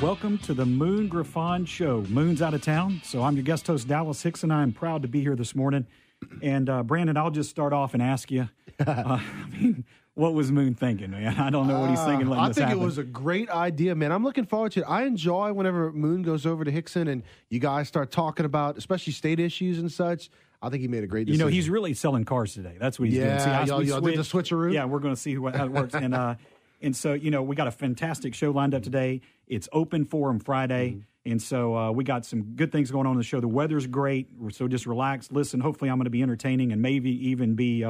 Welcome to the Moon Griffon Show. Moon's out of town, so I'm your guest host, Dallas Hixson. I am proud to be here this morning. And Brandon, I'll just start off and ask you, what was Moon thinking, man? I don't know what he's thinking. I think it was a great idea, man. I'm looking forward to it. I enjoy whenever Moon goes over to Hixson and you guys start talking about, especially state issues and such. I think he made a great decision. You know, he's really selling cars today. That's what he's doing. Y'all did the switcheroo? Yeah, we're going to see how it works. And so, you know, we got a fantastic show lined up today. It's open forum Friday. And so we got some good things going on in the show. The weather's great. So just relax, listen. Hopefully I'm going to be entertaining and maybe even be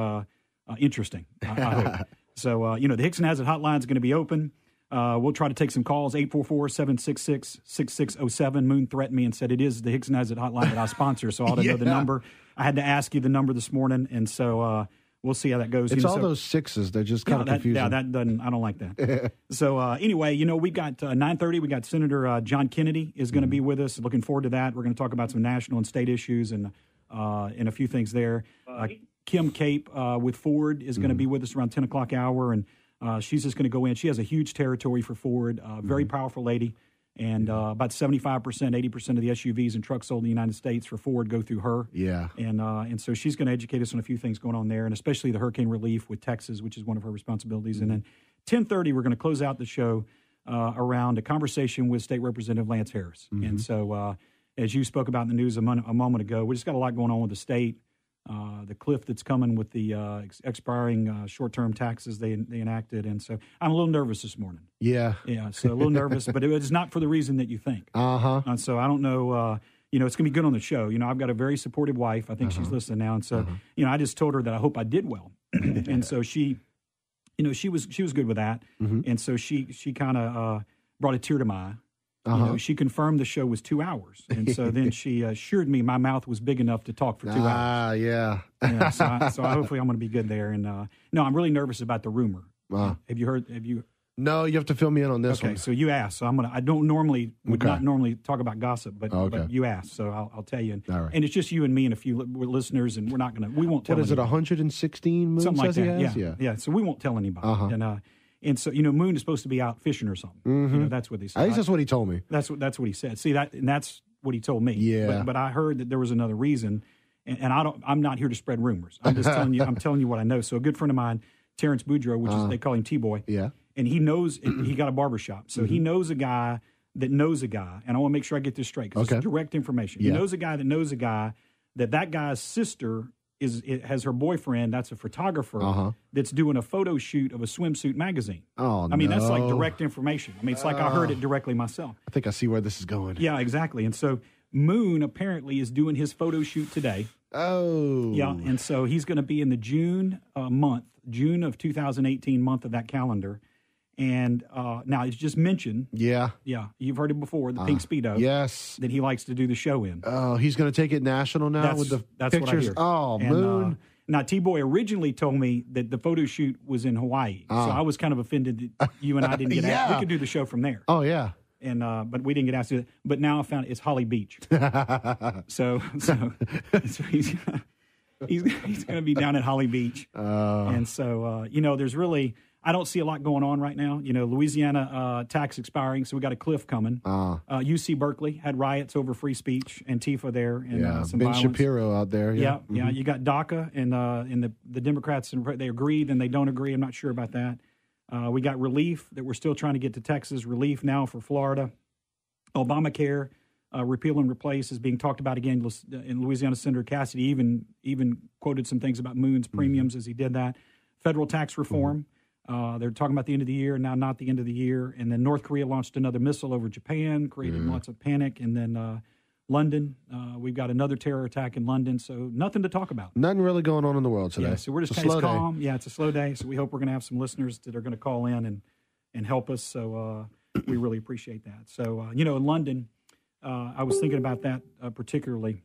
interesting, I hope. So, you know, the Hixson Has It hotline is going to be open. We'll try to take some calls, 844-766-6607. Moon threatened me and said it is the Hixson Has It hotline that I sponsor, so I ought to know the number. I had to ask you the number this morning, and so we'll see how that goes. It's all those sixes. They're just kind of confusing. Yeah, that doesn't. I don't like that. So anyway, you know, we've got 9:30. We got Senator John Kennedy is going to be with us. Looking forward to that. We're going to talk about some national and state issues and a few things there. Kim Cape with Ford is going to be with us around 10 o'clock hour, and she's just going to go in. She has a huge territory for Ford. Very powerful lady. And about 75%, 80% of the SUVs and trucks sold in the United States for Ford go through her. Yeah. And so she's going to educate us on a few things going on there, and especially the hurricane relief with Texas, which is one of her responsibilities. And then 10:30, we're going to close out the show around a conversation with State Representative Lance Harris. And so as you spoke about in the news a moment ago, we just got a lot going on with the state. The cliff that's coming with the expiring short-term taxes they enacted. And so I'm a little nervous this morning. Yeah. Yeah, so a little nervous, but it's not for the reason that you think. And so I don't know, you know, it's going to be good on the show. You know, I've got a very supportive wife. I think she's listening now. And so, you know, I just told her that I hope I did well. And so she, you know, she was good with that. And so she kind of brought a tear to my eye. You know, she confirmed the show was 2 hours. And so then she assured me my mouth was big enough to talk for 2 hours. Yeah. So hopefully I'm going to be good there. And no, I'm really nervous about the rumor. Have you heard? No, you have to fill me in on this one. Okay, so you asked. So I don't normally, not normally talk about gossip, but you asked. So I'll tell you. All right. And it's just you and me and a few listeners, and we won't tell What is anybody. it, 116 Moon Something like says that. he has? Yeah. So we won't tell anybody. And so, you know, Moon is supposed to be out fishing or something. You know, that's what he said. At least that's what he told me. That's what he said. See, that's what he told me. Yeah. But I heard that there was another reason, and I'm not here to spread rumors. I'm just telling you. I'm telling you what I know. So a good friend of mine, Terrence Boudreaux, which is they call him T-Boy. Yeah. And he knows he got a barbershop, so he knows a guy that knows a guy. And I want to make sure I get this straight because it's direct information. He knows a guy that knows a guy that guy's sister has her boyfriend that's a photographer that's doing a photo shoot of a swimsuit magazine. Oh, I mean, that's like direct information. I mean, it's like I heard it directly myself. I think I see where this is going. Yeah, exactly. And so Moon apparently is doing his photo shoot today. Oh. Yeah, and so he's going to be in the June of 2018 month of that calendar. And now it's just mentioned. Yeah, you've heard it before, the pink Speedo. Yes. That he likes to do the show in. Oh, he's going to take it national now with the that's pictures. What I hear. Moon. Now, T-Boy originally told me that the photo shoot was in Hawaii. So I was kind of offended that you and I didn't get asked. We could do the show from there. Oh, yeah. And but we didn't get asked to do it. But now I found it's Holly Beach. so he's going to be down at Holly Beach. And so, you know, there's really... I don't see a lot going on right now. You know, Louisiana tax expiring, so we got a cliff coming. UC Berkeley had riots over free speech, Antifa there, and some Ben violence. Shapiro out there. Yeah. You got DACA, and the Democrats, and they agree, then they don't agree. I'm not sure about that. We got relief that we're still trying to get to Texas. Relief now for Florida. Obamacare, repeal and replace is being talked about again. In Louisiana, Senator Cassidy even quoted some things about Moon's premiums as he did that. Federal tax reform. They're talking about the end of the year, now not the end of the year. And then North Korea launched another missile over Japan, creating lots of panic. And then London, we've got another terror attack in London. So nothing to talk about. Nothing really going on in the world today. Yeah, so we're just kind of calm. Yeah, it's a slow day. So we hope we're going to have some listeners that are going to call in and help us. So we really appreciate that. So, you know, in London, I was thinking about that particularly.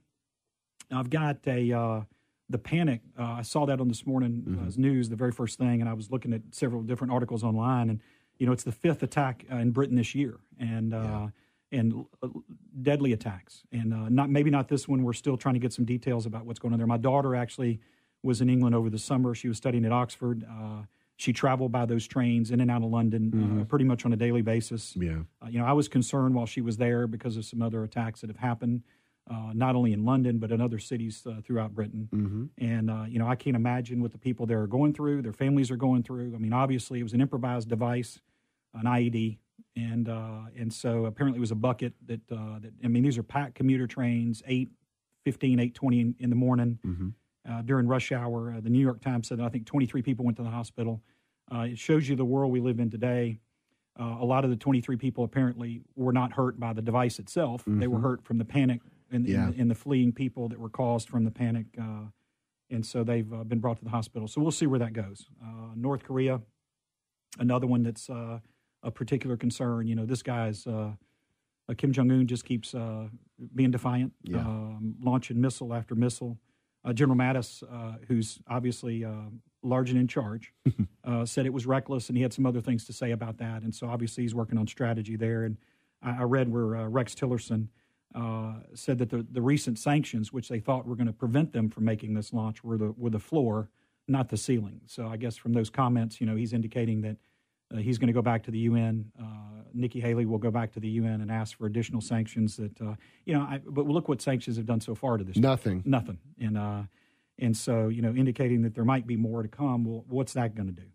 I've got the panic, I saw that on this morning's news, the very first thing, and I was looking at several different articles online, and, you know, it's the fifth attack in Britain this year, and deadly attacks. And maybe not this one. We're still trying to get some details about what's going on there. My daughter actually was in England over the summer. She was studying at Oxford. She traveled by those trains in and out of London pretty much on a daily basis. Yeah. I was concerned while she was there because of some other attacks that have happened, not only in London, but in other cities throughout Britain. And, I can't imagine what the people there are going through, their families are going through. I mean, obviously, it was an improvised device, an IED. And so apparently it was a bucket that these are packed commuter trains, 8:15, 8:20 in the morning. During rush hour. The New York Times said that I think 23 people went to the hospital. It shows you the world we live in today. A lot of the 23 people apparently were not hurt by the device itself. They were hurt from the panic and the fleeing people that were caused from the panic. And so they've been brought to the hospital. So we'll see where that goes. North Korea, another one that's a particular concern. This guy's Kim Jong-un just keeps being defiant, launching missile after missile. General Mattis, who's obviously large and in charge, said it was reckless, and he had some other things to say about that. And so obviously he's working on strategy there. And I read where Rex Tillerson said that the recent sanctions, which they thought were going to prevent them from making this launch, were the floor, not the ceiling. So I guess from those comments, he's indicating that he's going to go back to the UN. Nikki Haley will go back to the UN and ask for additional sanctions. But look what sanctions have done so far to this. Nothing. And so indicating that there might be more to come. Well, what's that going to do?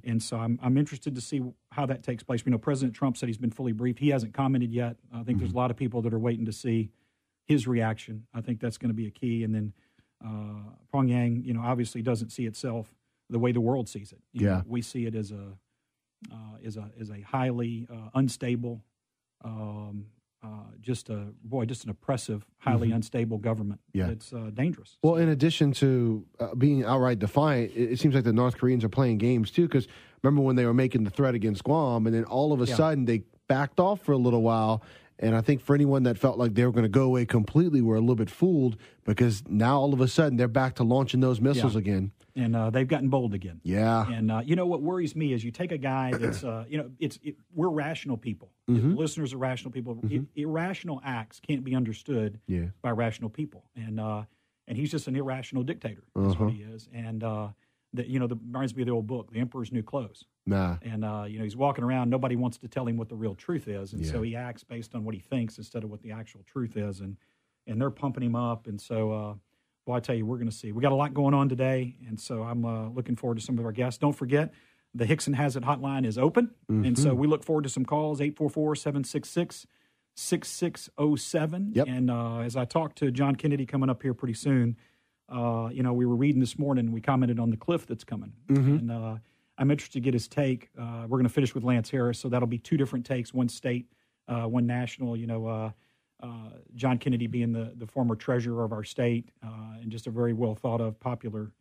And so I'm interested to see how that takes place. President Trump said he's been fully briefed. He hasn't commented yet. I think there's a lot of people that are waiting to see his reaction. I think that's going to be a key. And then Pyongyang, obviously doesn't see itself the way the world sees it. We see it as a highly unstable, just an oppressive, highly unstable government. It's dangerous. Well, in addition to being outright defiant, it seems like the North Koreans are playing games too. Because remember when they were making the threat against Guam, and then all of a sudden they backed off for a little while. And I think for anyone that felt like they were going to go away completely, were a little bit fooled, because now all of a sudden they're back to launching those missiles again. And they've gotten bold again. Yeah. And what worries me is you take a guy that's, we're rational people. Listeners are rational people. Irrational acts can't be understood by rational people. And he's just an irrational dictator. That's what he is. And that reminds me of the old book, The Emperor's New Clothes. And he's walking around. Nobody wants to tell him what the real truth is, and so he acts based on what he thinks instead of what the actual truth is. And they're pumping him up. And so, I tell you, we're going to see. We got a lot going on today, and so I'm looking forward to some of our guests. Don't forget, the Hixson Has It hotline is open, and so we look forward to some calls. 844-766-6607. And as I talk to John Kennedy coming up here pretty soon. We were reading this morning, we commented on the cliff that's coming. And I'm interested to get his take. We're going to finish with Lance Harris, so that'll be two different takes, one state, one national. John Kennedy being the former treasurer of our state and just a very well thought of, popular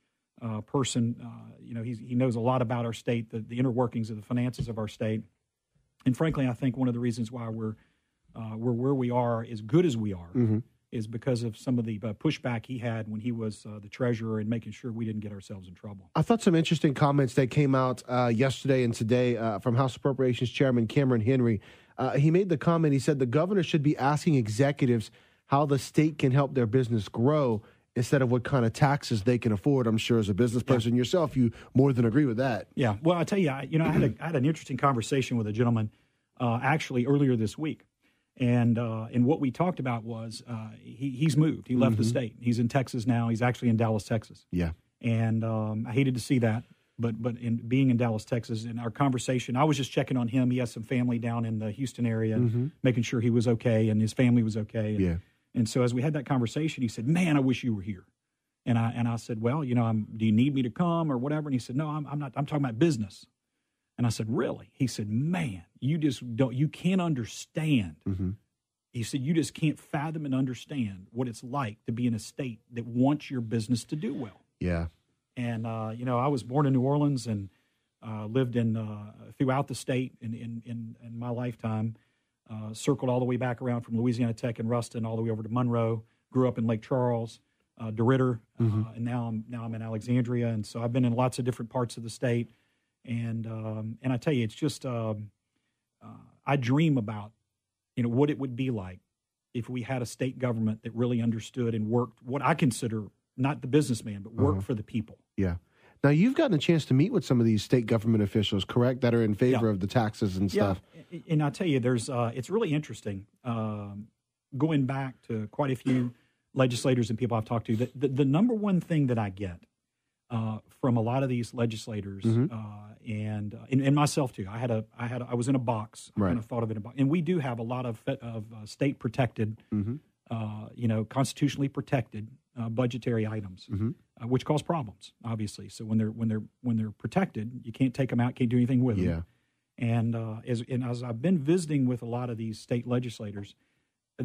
person. He knows a lot about our state, the inner workings of the finances of our state. And frankly, I think one of the reasons why we're where we are, as good as we are, is because of some of the pushback he had when he was the treasurer and making sure we didn't get ourselves in trouble. I thought some interesting comments that came out yesterday and today from House Appropriations Chairman Cameron Henry. He made the comment, he said the governor should be asking executives how the state can help their business grow instead of what kind of taxes they can afford. I'm sure as a business person yourself, you more than agree with that. Yeah. Well, I tell you, I had an interesting conversation with a gentleman actually earlier this week. And what we talked about was he's moved. He left the state. He's in Texas now. He's actually in Dallas, Texas. Yeah. And I hated to see that. But in being in Dallas, Texas, in our conversation, I was just checking on him. He has some family down in the Houston area, and making sure he was okay and his family was okay. And so as we had that conversation, he said, "Man, I wish you were here." And I said, "Well, do you need me to come or whatever?" And he said, "No, I'm not. I'm talking about business." And I said, "Really?" He said, "Man, you just don't. You can't understand." He said, "You just can't fathom and understand what it's like to be in a state that wants your business to do well." Yeah. And I was born in New Orleans and lived in throughout the state in my lifetime. Circled all the way back around from Louisiana Tech and Ruston all the way over to Monroe. Grew up in Lake Charles, DeRidder, and now I'm in Alexandria. And so I've been in lots of different parts of the state. And I tell you, it's just I dream about what it would be like if we had a state government that really understood and worked what I consider not the businessman, but worked for the people. Yeah. Now, you've gotten a chance to meet with some of these state government officials, correct, that are in favor of the taxes and stuff. And I tell you, it's really interesting. Going back to quite a few legislators and people I've talked to, the number one thing that I get from a lot of these legislators, and myself too. I was in a box. I kind of thought of it in a box, and we do have a lot of state protected, constitutionally protected budgetary items, which cause problems, obviously. So when they're protected, you can't take them out, can't do anything with them. And as I've been visiting with a lot of these state legislators,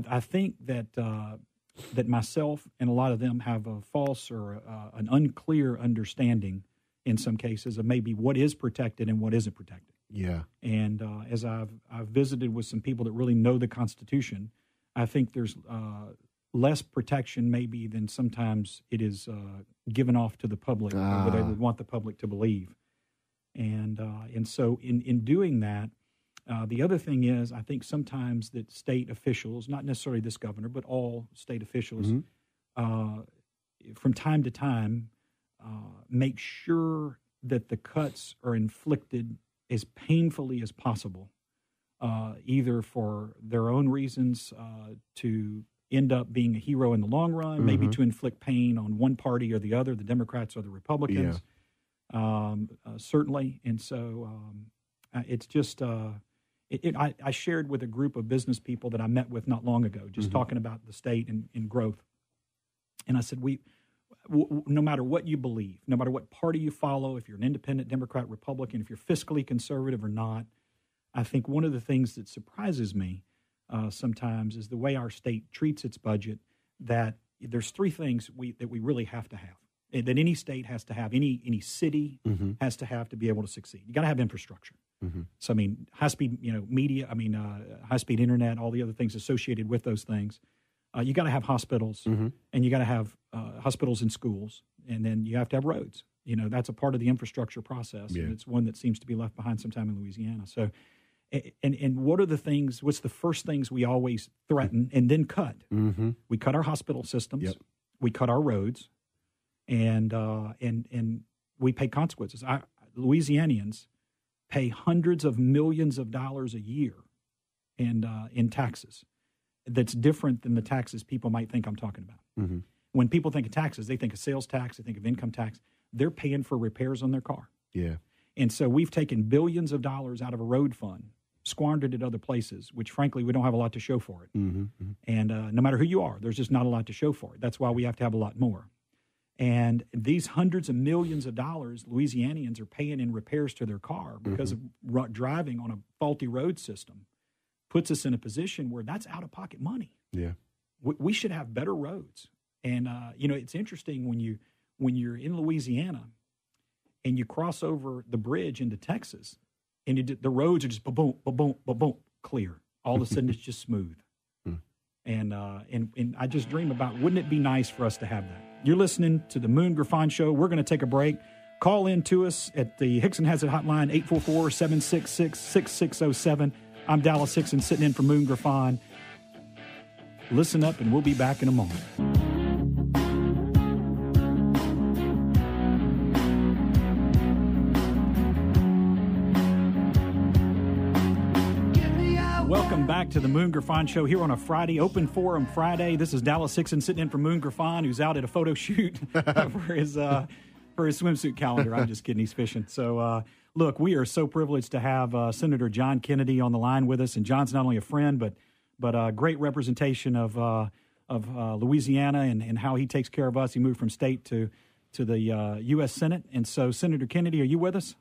I think that myself and a lot of them have a false or an unclear understanding in some cases of maybe what is protected and what isn't protected. Yeah. And as I've visited with some people that really know the Constitution, I think there's less protection maybe than sometimes it is given off to the public, or what they would want the public to believe. And so in doing that, the other thing is, I think sometimes that state officials, not necessarily this governor, but all state officials, from time to time, make sure that the cuts are inflicted as painfully as possible, either for their own reasons to end up being a hero in the long run, maybe to inflict pain on one party or the other, the Democrats or the Republicans, certainly. And so it's just... I shared with a group of business people that I met with not long ago, just talking about the state and growth. And I said, no matter what you believe, no matter what party you follow, if you're an independent, Democrat, Republican, if you're fiscally conservative or not, I think one of the things that surprises me sometimes is the way our state treats its budget, that there's three things that we really have to have, that any state has to have, any city has to have to be able to succeed. You got to have infrastructure. So, I mean, high-speed, media, high-speed internet, all the other things associated with those things. You got to have hospitals, and you got to have hospitals and schools, and then you have to have roads. That's a part of the infrastructure process, and it's one that seems to be left behind sometime in Louisiana. So, and what are the things, what's the first things we always threaten and then cut? We cut our hospital systems, we cut our roads, and we pay consequences. Louisianians pay hundreds of millions of dollars a year in taxes. That's different than the taxes people might think I'm talking about. When people think of taxes, they think of sales tax, they think of income tax. They're paying for repairs on their car. Yeah. And so we've taken billions of dollars out of a road fund, squandered it other places, which frankly we don't have a lot to show for it. And no matter who you are, there's just not a lot to show for it. That's why we have to have a lot more. And these hundreds of millions of dollars Louisianians are paying in repairs to their car because of driving on a faulty road system puts us in a position where that's out-of-pocket money. Yeah, we should have better roads. And it's interesting when you're in Louisiana and you cross over the bridge into Texas, and the roads are just ba-boom, ba-boom, ba-boom, clear. All of a sudden, it's just smooth. And I just dream about, wouldn't it be nice for us to have that? You're listening to the Moon Griffon Show. We're going to take a break. Call in to us at the Hixson Has It hotline, 844-766-6607. I'm Dallas Hixson, sitting in for Moon Griffon. Listen up, and we'll be back in a moment. Welcome back to the Moon Griffon Show here on a Friday, Open Forum Friday. This is Dallas Hixson sitting in for Moon Griffon, who's out at a photo shoot for his swimsuit calendar. I'm just kidding. He's fishing. So, look, we are so privileged to have Senator John Kennedy on the line with us. And John's not only a friend, but a great representation of Louisiana and how he takes care of us. He moved from state to the U.S. Senate. And so, Senator Kennedy, are you with us?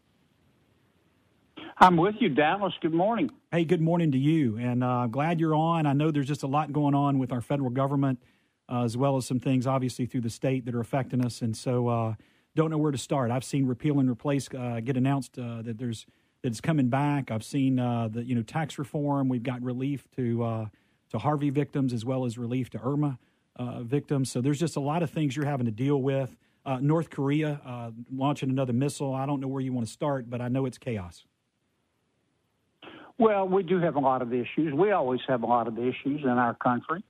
I'm with you, Dallas. Good morning. Hey, good morning to you. And glad you're on. I know there's just a lot going on with our federal government, as well as some things, obviously, through the state that are affecting us. And so don't know where to start. I've seen repeal and replace get announced that it's coming back. I've seen the tax reform. We've got relief to Harvey victims as well as relief to Irma victims. So there's just a lot of things you're having to deal with. North Korea launching another missile. I don't know where you want to start, but I know it's chaos. Well, we do have a lot of issues. We always have a lot of issues in our country.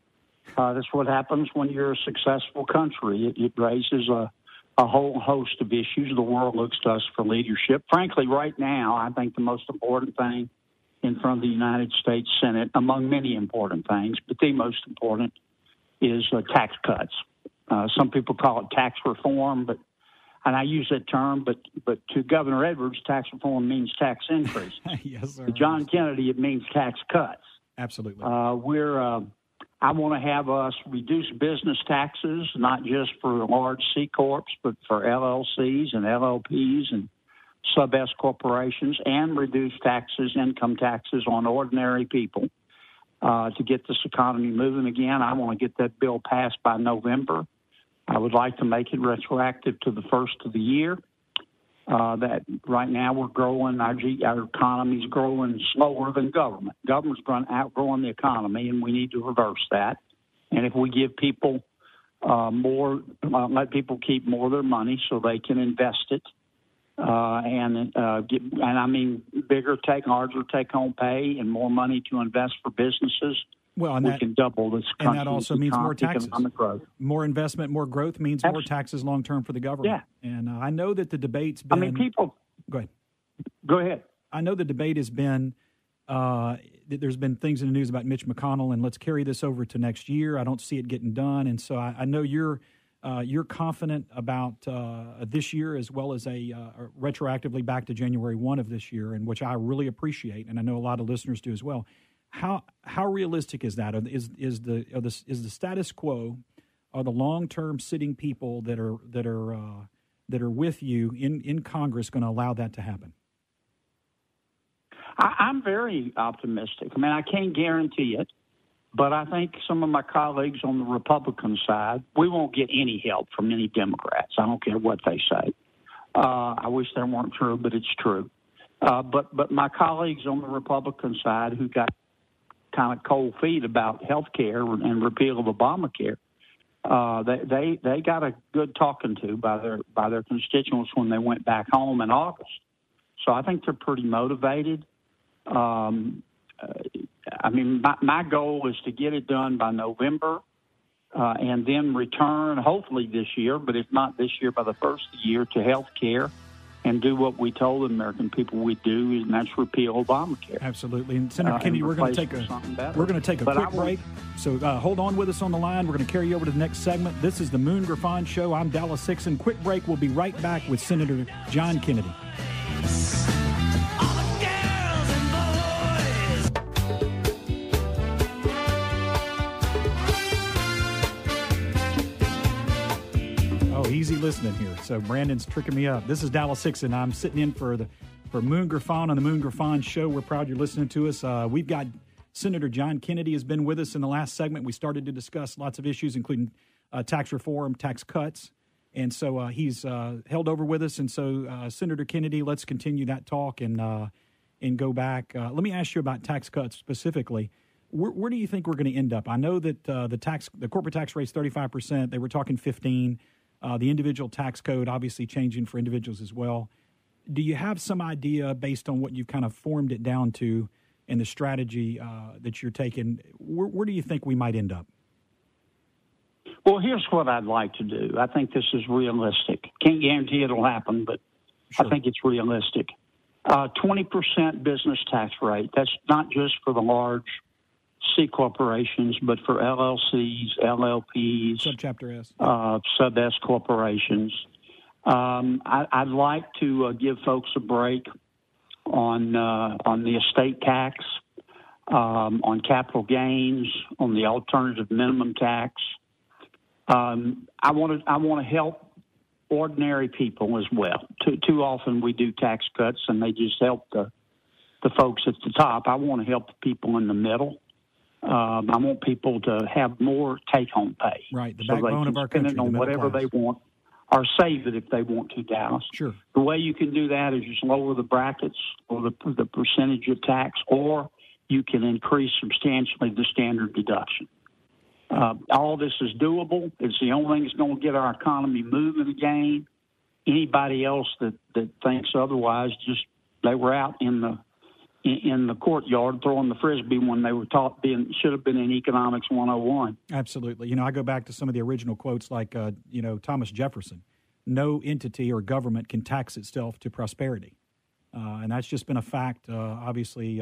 That's what happens when you're a successful country. It raises a a whole host of issues. The world looks to us for leadership. Frankly, right now, I think the most important thing in front of the United States Senate, among many important things, but the most important is tax cuts. Some people call it tax reform, and I use that term, but to Governor Edwards, tax reform means tax increase. Yes, sir. To John Kennedy, it means tax cuts. Absolutely. I want to have us reduce business taxes, not just for large C Corps, but for LLCs and LLPs and sub-S corporations, and reduce taxes, income taxes on ordinary people to get this economy moving again. I want to get that bill passed by November. I would like to make it retroactive to the first of the year. That right now we're growing, our economy's growing slower than government. Government's outgrowing the economy, and we need to reverse that. And if we give people more, let people keep more of their money so they can invest it, bigger larger take-home pay and more money to invest for businesses. Well, and we can double this country's and that also means more taxes. Growth. More investment, more growth means more taxes long term for the government. Yeah. And I know that the debate's been. People. Go ahead. Go ahead. I know the debate has been. There's been things in the news about Mitch McConnell, and let's carry this over to next year. I don't see it getting done, and so I know you're confident about this year as well as retroactively back to January 1 of this year, and which I really appreciate, and I know a lot of listeners do as well. How realistic is that? Is the status quo, are the long-term sitting people that are with you in Congress going to allow that to happen? I'm very optimistic. I mean, I can't guarantee it, but I think some of my colleagues on the Republican side, we won't get any help from any Democrats. I don't care what they say. I wish that weren't true, but it's true. But my colleagues on the Republican side who got kind of cold feet about health care and repeal of Obamacare, they got a good talking to by their constituents when they went back home in August. So I think they're pretty motivated. My goal is to get it done by November and then return, hopefully this year, but if not this year, by the first of the year, to health care and do what we told the American people we'd do, and that's repeal Obamacare. Absolutely. And Senator Kennedy, we're going to take a quick break. So hold on with us on the line. We're going to carry you over to the next segment. This is the Moon Griffon Show. I'm Dallas Hixson. Quick break. We'll be right back with Senator John Kennedy. Easy listening here. So Brandon's tricking me up. This is Dallas Hixson. I'm sitting in for Moon Griffon on the Moon Griffon Show. We're proud you're listening to us. We've got Senator John Kennedy has been with us in the last segment. We started to discuss lots of issues, including tax reform, tax cuts. And so he's held over with us. And so, Senator Kennedy, let's continue that talk and go back. Let me ask you about tax cuts specifically. Where do you think we're going to end up? I know that the corporate tax rate is 35%. They were talking 15%. The individual tax code obviously changing for individuals as well. Do you have some idea, based on what you've kind of formed it down to and the strategy that you're taking, where do you think we might end up? Well, here's what I'd like to do. I think this is realistic. Can't guarantee it'll happen, but sure. I think it's realistic. 20% business tax rate. That's not just for the large C corporations, but for LLCs, LLPs, Subchapter S, Sub-S corporations. I'd like to give folks a break on the estate tax, on capital gains, on the alternative minimum tax. I want to help ordinary people as well. Too often we do tax cuts and they just help the folks at the top. I want to help the people in the middle. I want people to have more take-home pay. Right, the backbone of our country. Spend it on whatever they want, or save it if they want to, Dallas. Sure. The way you can do that is just lower the brackets or the percentage of tax, or you can increase substantially the standard deduction. All this is doable. It's the only thing that's going to get our economy moving again. Anybody else that thinks otherwise, just they were out in the courtyard throwing the Frisbee when they were taught should have been in Economics 101. Absolutely. I go back to some of the original quotes like, Thomas Jefferson. no entity or government can tax itself to prosperity. And that's just been a fact, obviously,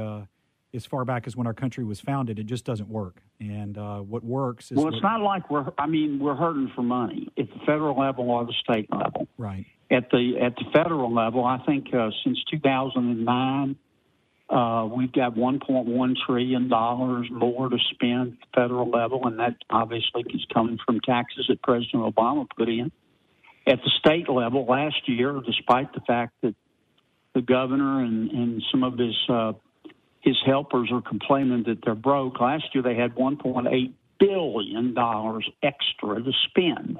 as far back as when our country was founded. It just doesn't work. And what works is... Well, it's not like we're hurting for money at the federal level or the state level. Right. At the federal level, I think since 2009, we've got $1.1 trillion more to spend at the federal level, and that obviously is coming from taxes that President Obama put in. At the state level, last year, despite the fact that the governor and some of his helpers are complaining that they're broke, last year they had $1.8 billion extra to spend.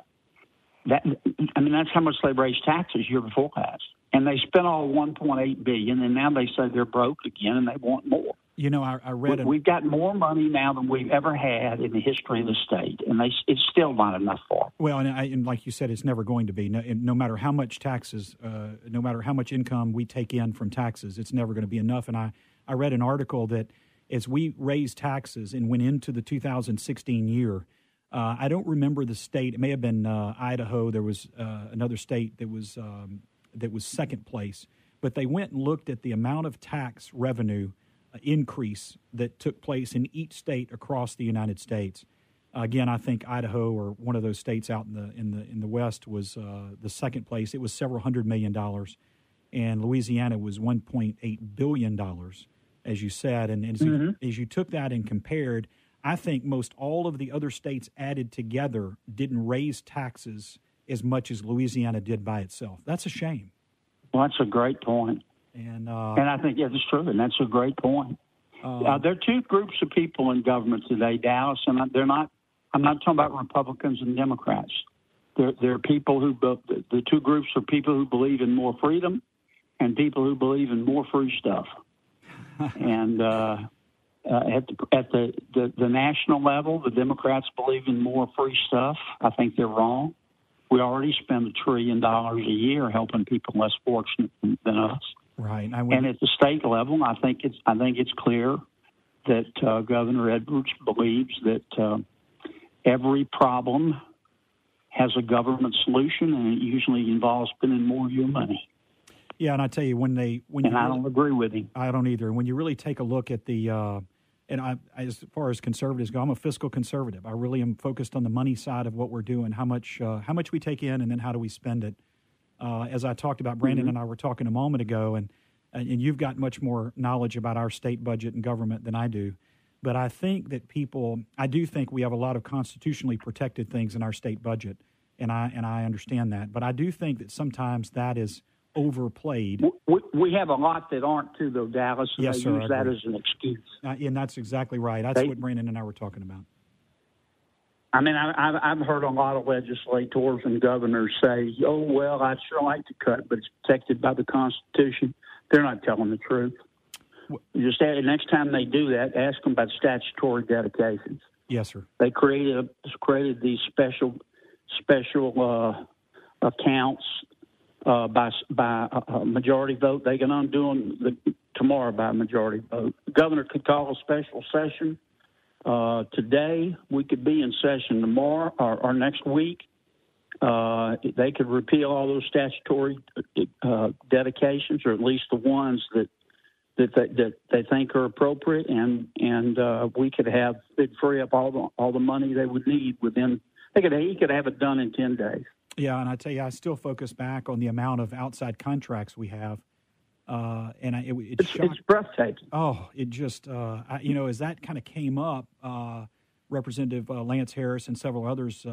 That's how much they raised taxes year before last. And they spent all $1.8 billion, and now they say they're broke again, and they want more. You know, I read... We've got more money now than we've ever had in the history of the state, and it's still not enough for them. Well, and like you said, it's never going to be. No matter how much taxes, no matter how much income we take in from taxes, it's never going to be enough. And I read an article that as we raised taxes and went into the 2016 year, I don't remember the state. It may have been Idaho. There was another state that was second place. But they went and looked at the amount of tax revenue increase that took place in each state across the United States. Again, I think Idaho, or one of those states out in the West, was the second place. It was several $100 million, and Louisiana was $1.8 billion, as you said. And as you took that and compared, I think most all of the other states added together didn't raise taxes as much as Louisiana did by itself. That's a shame. Well, that's a great point. And I think that's true, and that's a great point. There are two groups of people in government today, Dallas, and I'm not talking about Republicans and Democrats. There are people the two groups are people who believe in more freedom and people who believe in more free stuff. And at the national level, the Democrats believe in more free stuff. I think they're wrong. We already spend $1 trillion a year helping people less fortunate than us. Right. And at the state level, I think it's clear that Governor Edwards believes that every problem has a government solution, and it usually involves spending more of your money. Yeah, and I tell you, I don't agree with him. I don't either. When you really take a look at as far as conservatives go, I'm a fiscal conservative. I really am focused on the money side of what we're doing, how much we take in, and then how do we spend it. As I talked about, Brandon and I were talking a moment ago, and you've got much more knowledge about our state budget and government than I do. But I think that I do think we have a lot of constitutionally protected things in our state budget, and I understand that. But I do think that sometimes that is overplayed. We have a lot that aren't too, though, Dallas, and yes, they use that as an excuse. And that's exactly right. That's what Brandon and I were talking about. I mean, I've heard a lot of legislators and governors say, oh, well, I'd sure like to cut, but it's protected by the Constitution. They're not telling the truth. Just next time they do that, ask them about statutory dedications. Yes, sir. They created these special accounts by a majority vote. They can undo them tomorrow by a majority vote. The governor could call a special session today. We could be in session tomorrow or next week. They could repeal all those statutory dedications, or at least the ones that they think are appropriate, and we could they'd free up all the money they would need within. He could have it done in 10 days. Yeah, and I tell you, I still focus back on the amount of outside contracts we have, and it's breathtaking. Oh, it just as that kind of came up, Representative Lance Harris and several others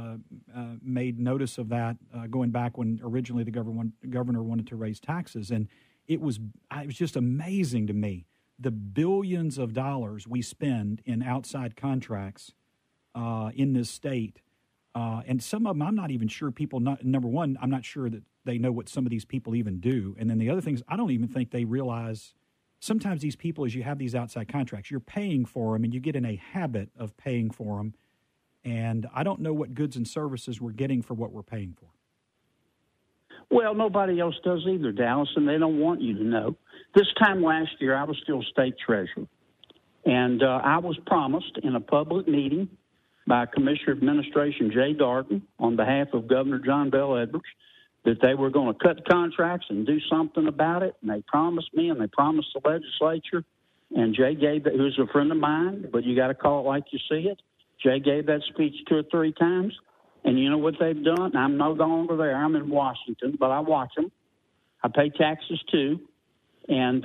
made notice of that going back when originally the governor wanted to raise taxes, and it was just amazing to me the billions of dollars we spend in outside contracts in this state. And some of them, I'm not even sure number one, I'm not sure that they know what some of these people even do. And then the other thing is, I don't even think they realize sometimes these people, as you have these outside contracts, you're paying for them and you get in a habit of paying for them. And I don't know what goods and services we're getting for what we're paying for. Well, nobody else does either, Dallas, and they don't want you to know. This time last year, I was still state treasurer. And I was promised in a public meeting by Commissioner of Administration Jay Darden on behalf of Governor John Bell Edwards that they were going to cut contracts and do something about it, and they promised me and they promised the legislature. And Jay gave that, who's a friend of mine, but you got to call it like you see it. Jay gave that speech 2 or 3 times, and you know what they've done? I'm no longer there. I'm in Washington, but I watch them. I pay taxes too. And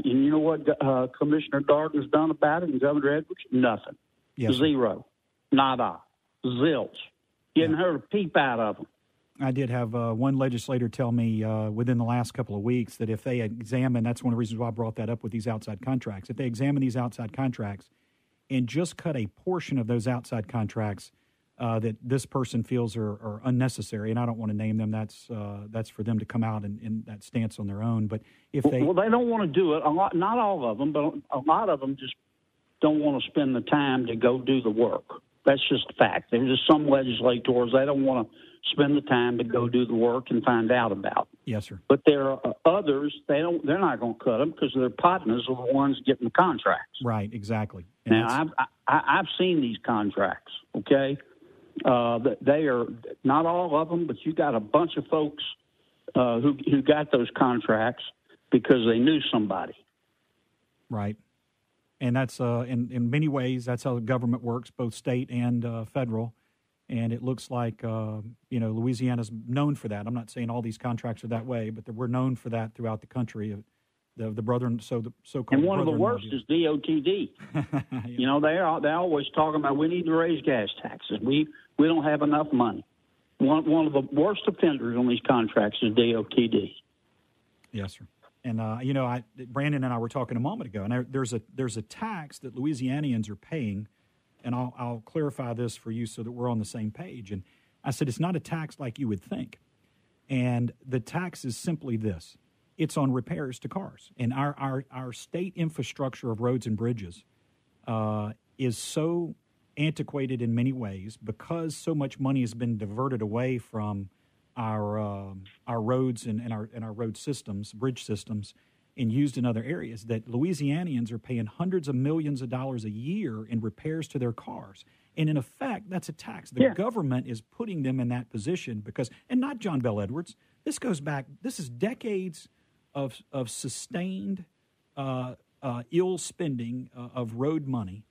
you know what Commissioner Darden's done about it and Governor Edwards? Nothing. Yes, Zero. Nada. Zilch. You hadn't heard a peep out of them. I did have one legislator tell me within the last couple of weeks that if they examine, that's one of the reasons why I brought that up with these outside contracts, if they examine these outside contracts and just cut a portion of those outside contracts that this person feels are unnecessary, and I don't want to name them, that's for them to come out and that stance on their own. But if they... Well, they don't want to do it. Not all of them, but a lot of them just don't want to spend the time to go do the work. That's just a fact. There's just some legislators, they don't want to spend the time to go do the work and find out about it. Yes, sir. But there are others, they're not going to cut them because their partners are the ones getting the contracts. Right, exactly. And now, I've seen these contracts, okay? They are not all of them, but you got a bunch of folks who got those contracts because they knew somebody. Right. And that's in many ways, that's how the government works, both state and federal. And it looks like, Louisiana's known for that. I'm not saying all these contracts are that way, but we're known for that throughout the country. The so-called. And one of the worst is DOTD. Yeah. You know, they're always talking about we need to raise gas taxes. We don't have enough money. One of the worst offenders on these contracts is DOTD. Yes, sir. And Brandon and I were talking a moment ago, and there's a tax that Louisianians are paying. And I'll clarify this for you so that we're on the same page. And I said, it's not a tax like you would think. And the tax is simply this. It's on repairs to cars. And our state infrastructure of roads and bridges is so antiquated in many ways because so much money has been diverted away from our roads and our road systems, bridge systems, and used in other areas, that Louisianians are paying hundreds of millions of dollars a year in repairs to their cars. And in effect, that's a tax. The government is putting them in that position because, and not John Bell Edwards, this goes back, this is decades of sustained ill spending of road money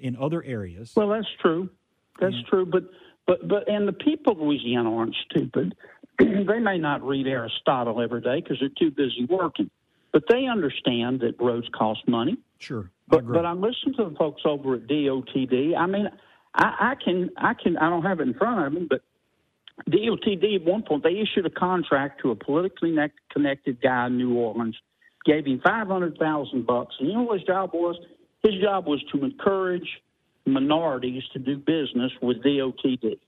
in other areas. Well, that's true. That's true. But and the people of Louisiana aren't stupid. They may not read Aristotle every day because they're too busy working. But they understand that roads cost money. Sure. But I listen to the folks over at DOTD. I mean, I don't have it in front of me, but DOTD at one point, they issued a contract to a politically connected guy in New Orleans, gave him $500,000. And you know what his job was? His job was to encourage minorities to do business with DOTD.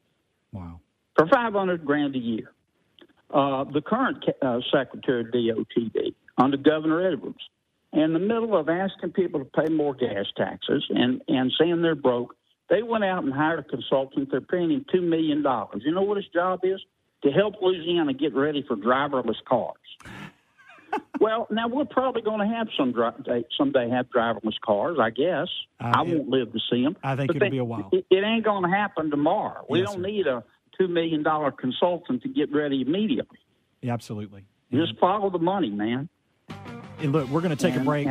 Wow. For $500,000 a year. The current secretary of DOTD, under Governor Edwards, in the middle of asking people to pay more gas taxes and saying they're broke, they went out and hired a consultant. They're paying him $2 million. You know what his job is? To help Louisiana get ready for driverless cars. Well, now we're probably going to have someday have driverless cars, I guess. I won't live to see them. I think it'll be a while. It ain't going to happen tomorrow. We don't need a $2 million consultant to get ready immediately. Yeah, absolutely. Just follow the money, man. And look, we're going to take a break.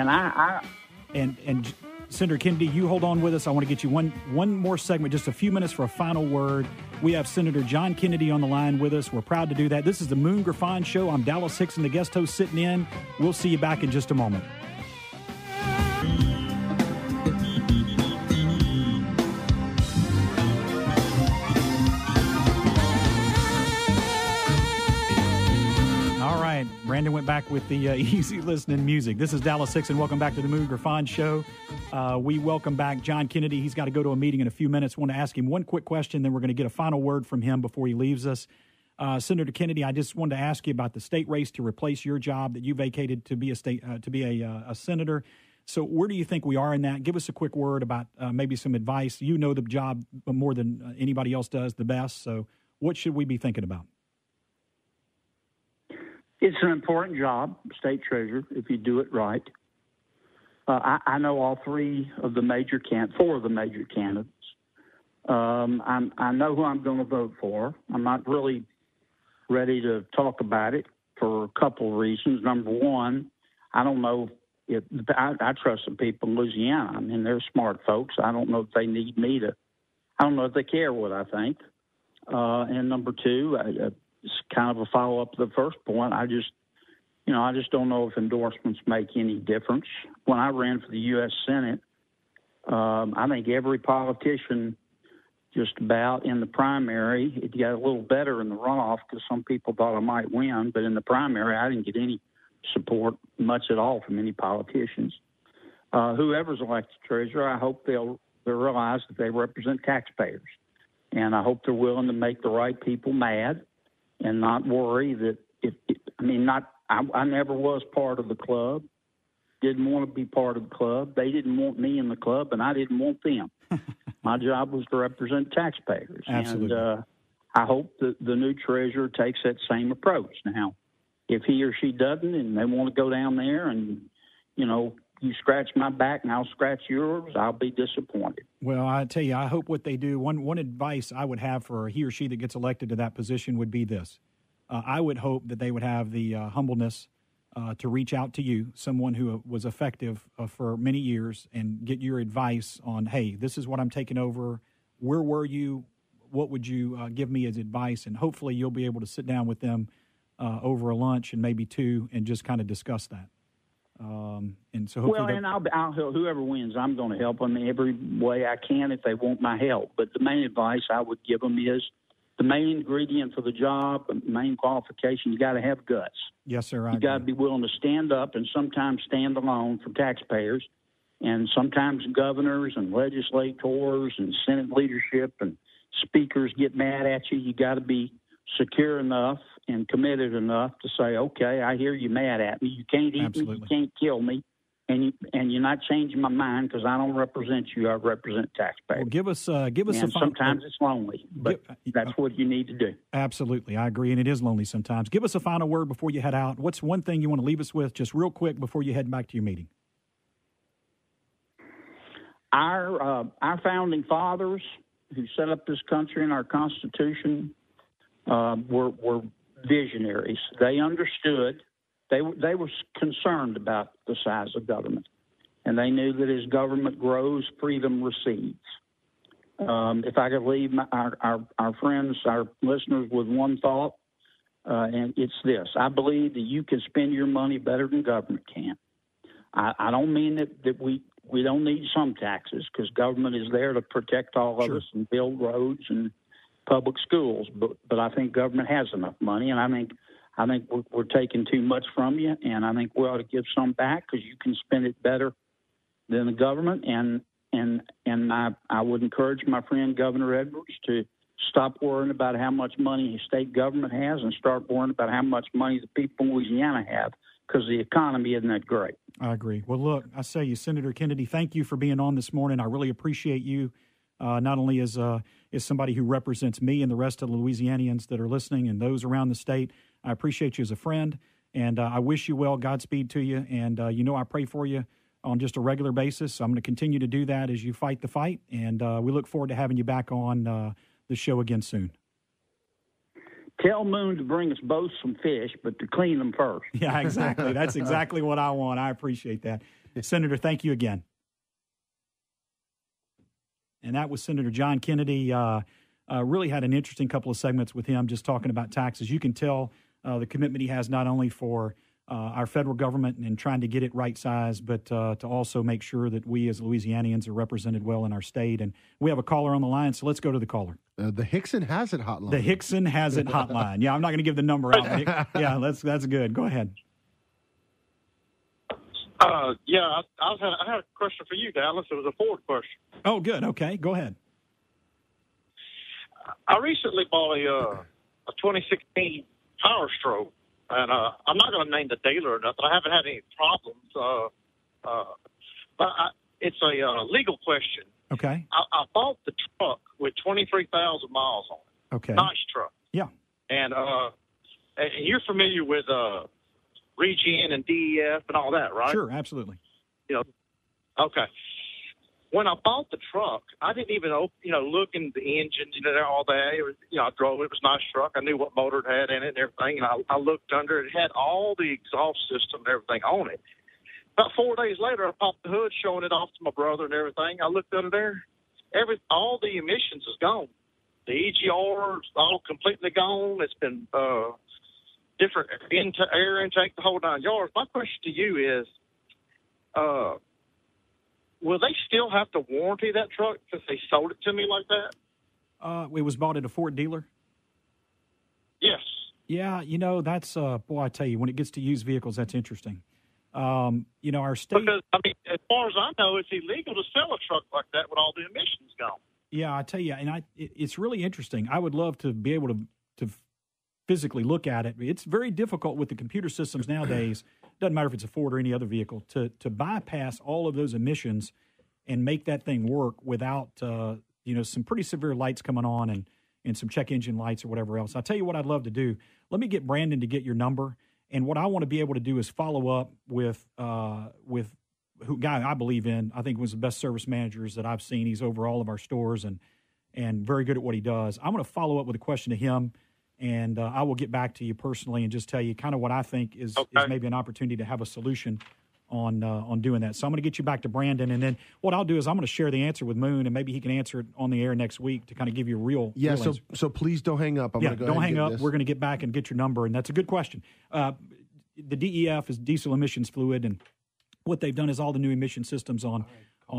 And Senator Kennedy, you hold on with us. I want to get you one more segment, just a few minutes for a final word. We have Senator John Kennedy on the line with us. We're proud to do that. This is the Moon Griffon Show. I'm Dallas Hixson, the guest host, sitting in. We'll see you back in just a moment. Brandon went back with the easy listening music. This is Dallas Hixson. Welcome back to the Moon Griffon Show. We welcome back John Kennedy. He's got to go to a meeting in a few minutes. I want to ask him one quick question, then we're going to get a final word from him before he leaves us. Senator Kennedy, I just wanted to ask you about the state race to replace your job that you vacated to be a senator. So where do you think we are in that? Give us a quick word about maybe some advice. You know the job more than anybody else does the best. So what should we be thinking about? It's an important job, state treasurer, if you do it right. I know all four of the major candidates. I know who I'm going to vote for. I'm not really ready to talk about it for a couple of reasons. Number one, I don't know if I trust the people in Louisiana. I mean, they're smart folks. I don't know if they need me to. I don't know if they care what I think. And number two, it's kind of a follow up to the first point. I just don't know if endorsements make any difference. When I ran for the U.S. Senate, I think every politician just about in the primary, it got a little better in the runoff because some people thought I might win, but in the primary, I didn't get any support much at all from any politicians. Whoever's elected treasurer, I hope they'll realize that they represent taxpayers, and I hope they're willing to make the right people mad and not worry that I never was part of the club, didn't want to be part of the club. They didn't want me in the club, and I didn't want them. My job was to represent taxpayers. Absolutely. And I hope that the new treasurer takes that same approach. Now, if he or she doesn't and they want to go down there and, you scratch my back and I'll scratch yours, I'll be disappointed. Well, I tell you, I hope what they do, one advice I would have for he or she that gets elected to that position would be this. I would hope that they would have the humbleness to reach out to you, someone who was effective for many years, and get your advice on, hey, this is what I'm taking over. Where were you? What would you give me as advice? And hopefully you'll be able to sit down with them over a lunch and maybe two and just kind of discuss that. And so hopefully I'll whoever wins, I'm going to help them every way I can if they want my help. But the main advice I would give them is the main ingredient for the job, the main qualification, you got to have guts. Yes, sir. You got to be willing to stand up and sometimes stand alone for taxpayers. And sometimes governors and legislators and Senate leadership and speakers get mad at you. You got to be secure enough and committed enough to say, okay, I hear you mad at me. You can't eat me, you can't kill me, and you're not changing my mind because I don't represent you. I represent taxpayers. Well, give us and sometimes it's lonely, but that's what you need to do. Absolutely, I agree, and it is lonely sometimes. Give us a final word before you head out. What's one thing you want to leave us with, just real quick, before you head back to your meeting? Our founding fathers who set up this country and our Constitution were visionaries. They understood. They were concerned about the size of government, and they knew that as government grows, freedom recedes. If I could leave our friends, our listeners, with one thought, and it's this: I believe that you can spend your money better than government can. I don't mean that we don't need some taxes, because government is there to protect all of us and build roads and public schools. But I think government has enough money, and I think we're taking too much from you, and I think we ought to give some back, because you can spend it better than the government. And I would encourage my friend Governor Edwards to stop worrying about how much money his state government has and start worrying about how much money the people in Louisiana have, because the economy isn't that great. I agree. Well, look, I say you, Senator Kennedy, thank you for being on this morning. I really appreciate you, not only as somebody who represents me and the rest of the Louisianians that are listening and those around the state. I appreciate you as a friend, and I wish you well. Godspeed to you. And, I pray for you on just a regular basis. So I'm going to continue to do that as you fight the fight, and we look forward to having you back on the show again soon. Tell Moon to bring us both some fish, but to clean them first. Yeah, exactly. That's exactly what I want. I appreciate that. Senator, thank you again. And that was Senator John Kennedy. Really had an interesting couple of segments with him just talking about taxes. You can tell the commitment he has not only for our federal government and trying to get it right-sized, but to also make sure that we as Louisianians are represented well in our state. And we have a caller on the line, so let's go to the caller. The Hixson Has It hotline. The Hixson Has It hotline. Yeah, I'm not going to give the number out. Yeah, that's good. Go ahead. I had a question for you, Dallas. It was a Ford question. Oh, good. Okay, go ahead. I recently bought a 2016 Power Stroke, and I'm not going to name the dealer or nothing. I haven't had any problems, but it's a legal question. Okay. I bought the truck with 23,000 miles on it. Okay. Nice truck. Yeah. And you're familiar with Regen and DEF and all that, right? Sure, absolutely. Okay. when I bought the truck, I didn't even look in the engine, all that. It was, I drove it. It was a nice truck. I knew what motor it had in it and everything. And I looked under it. It had all the exhaust system and everything on it. About 4 days later, I popped the hood, showing it off to my brother and everything. I looked under there. All the emissions is gone. The EGR is all completely gone. It's been different air intake, the whole 9 yards. My question to you is, will they still have to warranty that truck because they sold it to me like that? It was bought at a Ford dealer? Yes. Yeah, that's, boy, I tell you, when it gets to used vehicles, that's interesting. Our state... Because, as far as I know, it's illegal to sell a truck like that with all the emissions gone. Yeah, I tell you, and it's really interesting. I would love to be able to physically look at it. It's very difficult with the computer systems nowadays. Doesn't matter if it's a Ford or any other vehicle to bypass all of those emissions and make that thing work without some pretty severe lights coming on and some check engine lights or whatever else. I'll tell you what I'd love to do. Let me get Brandon to get your number, and what I want to be able to do is follow up with who guy I believe in. I think was the best service managers that I've seen. He's over all of our stores and very good at what he does. I'm going to follow up with a question to him. And I will get back to you personally and just tell you kind of what I think is maybe an opportunity to have a solution on doing that. So I'm going to get you back to Brandon, and then what I'll do is I'm going to share the answer with Moon, and maybe he can answer it on the air next week to kind of give you a real answer. So please don't hang up. Don't hang up. We're going to get back and get your number, and that's a good question. The DEF is diesel emissions fluid, and what they've done is all the new emission systems on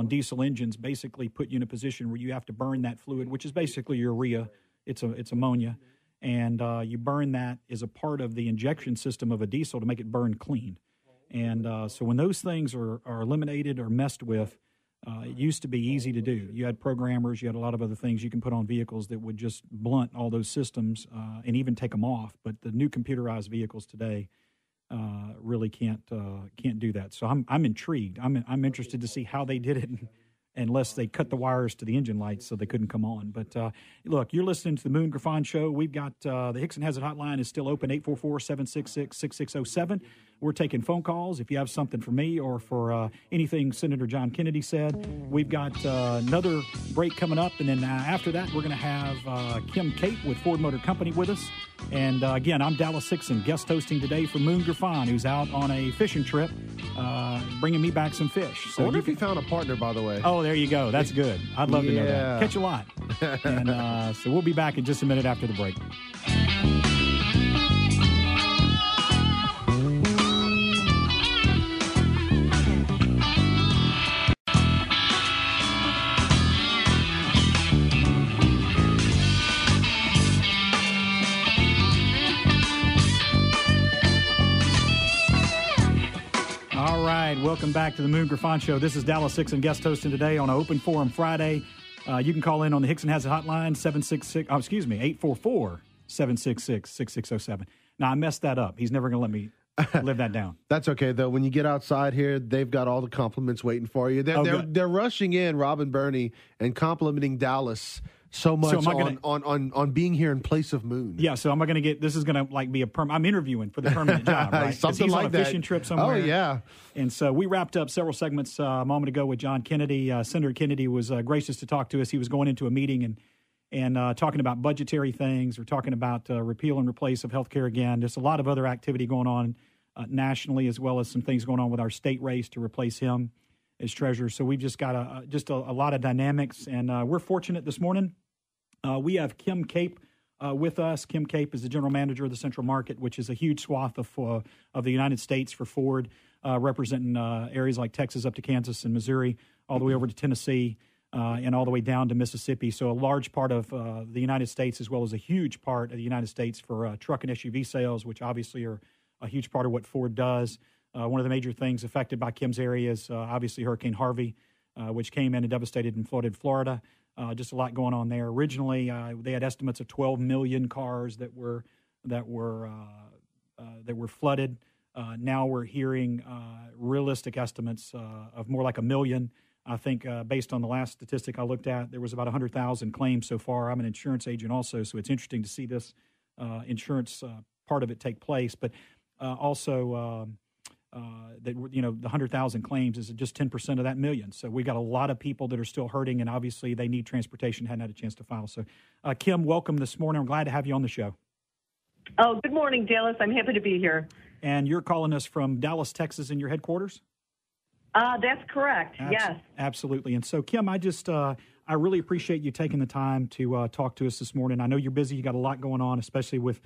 diesel engines basically put you in a position where you have to burn that fluid, which is basically urea. It's ammonia. And you burn that as a part of the injection system of a diesel to make it burn clean. And so when those things are eliminated or messed with, it used to be easy to do. You had programmers, you had a lot of other things you can put on vehicles that would just blunt all those systems and even take them off. But the new computerized vehicles today really can't do that. So I'm intrigued. I'm interested to see how they did it. Unless they cut the wires to the engine lights so they couldn't come on. But, look, you're listening to the Moon Griffon Show. We've got the Hixson Hazard Hotline is still open, 844-766-6607. We're taking phone calls. If you have something for me or for anything Senator John Kennedy said, we've got another break coming up. And then after that, we're going to have Kim Cape with Ford Motor Company with us. And, again, I'm Dallas Hixson, guest hosting today for Moon Griffon, who's out on a fishing trip, bringing me back some fish. So I wonder if you found a partner, by the way. Oh, there you go. That's good. I'd love to know that. Catch a lot. And so we'll be back in just a minute after the break. Welcome back to the Moon Griffon Show. This is Dallas Hixson, guest hosting today on Open Forum Friday. You can call in on the Hixson Hazard Hotline, 844-766-6607. Now, I messed that up. He's never going to let me live that down. That's okay, though. When you get outside here, they've got all the compliments waiting for you. They're rushing in, Rob and Bernie, and complimenting Dallas so much on being here in place of Moon. Yeah, so am I going to get – this is going to be I'm interviewing for the permanent job, right? Something he's like on a fishing trip somewhere. Oh, yeah. And so we wrapped up several segments a moment ago with John Kennedy. Senator Kennedy was gracious to talk to us. He was going into a meeting and talking about budgetary things. We're talking about repeal and replace of health care again. There's a lot of other activity going on nationally, as well as some things going on with our state race to replace him as treasurer. So we've just got a lot of dynamics, and we're fortunate this morning. We have Kim Cape with us. Kim Cape is the general manager of the Central Market, which is a huge swath of the United States for Ford, representing areas like Texas up to Kansas and Missouri, all the way over to Tennessee, and all the way down to Mississippi. So a large part of the United States, as well as a huge part of the United States for truck and SUV sales, which obviously are a huge part of what Ford does. One of the major things affected by Kim's area is obviously Hurricane Harvey, which came in and devastated and flooded Florida. Just a lot going on there. Originally, they had estimates of 12 million cars that were flooded. Now we're hearing realistic estimates of more like 1 million. I think based on the last statistic I looked at, there was about 100,000 claims so far. I'm an insurance agent also, so it's interesting to see this insurance part of it take place. But also that, the 100,000 claims is just 10% of that million. So we got a lot of people that are still hurting, and obviously they need transportation, hadn't had a chance to file. So, Kim, welcome this morning. I'm glad to have you on the show. Oh, good morning, Dallas. I'm happy to be here. And you're calling us from Dallas, Texas, in your headquarters? That's correct. Yes. Absolutely. And so, Kim, I really appreciate you taking the time to talk to us this morning. I know you're busy. You got a lot going on, especially with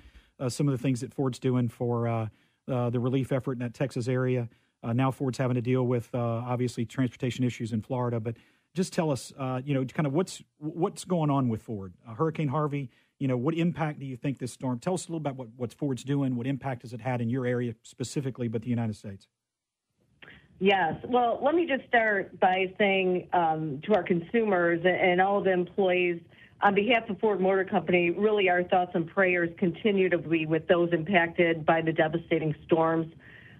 some of the things that Ford's doing for the relief effort in that Texas area. Now Ford's having to deal with, obviously, transportation issues in Florida. But just tell us, kind of what's going on with Ford. Hurricane Harvey, what impact do you think this storm? Tell us a little about what Ford's doing. What impact has it had in your area specifically, but the United States? Yes. Well, let me just start by saying to our consumers and all of the employees, on behalf of Ford Motor Company, really our thoughts and prayers continue to be with those impacted by the devastating storms.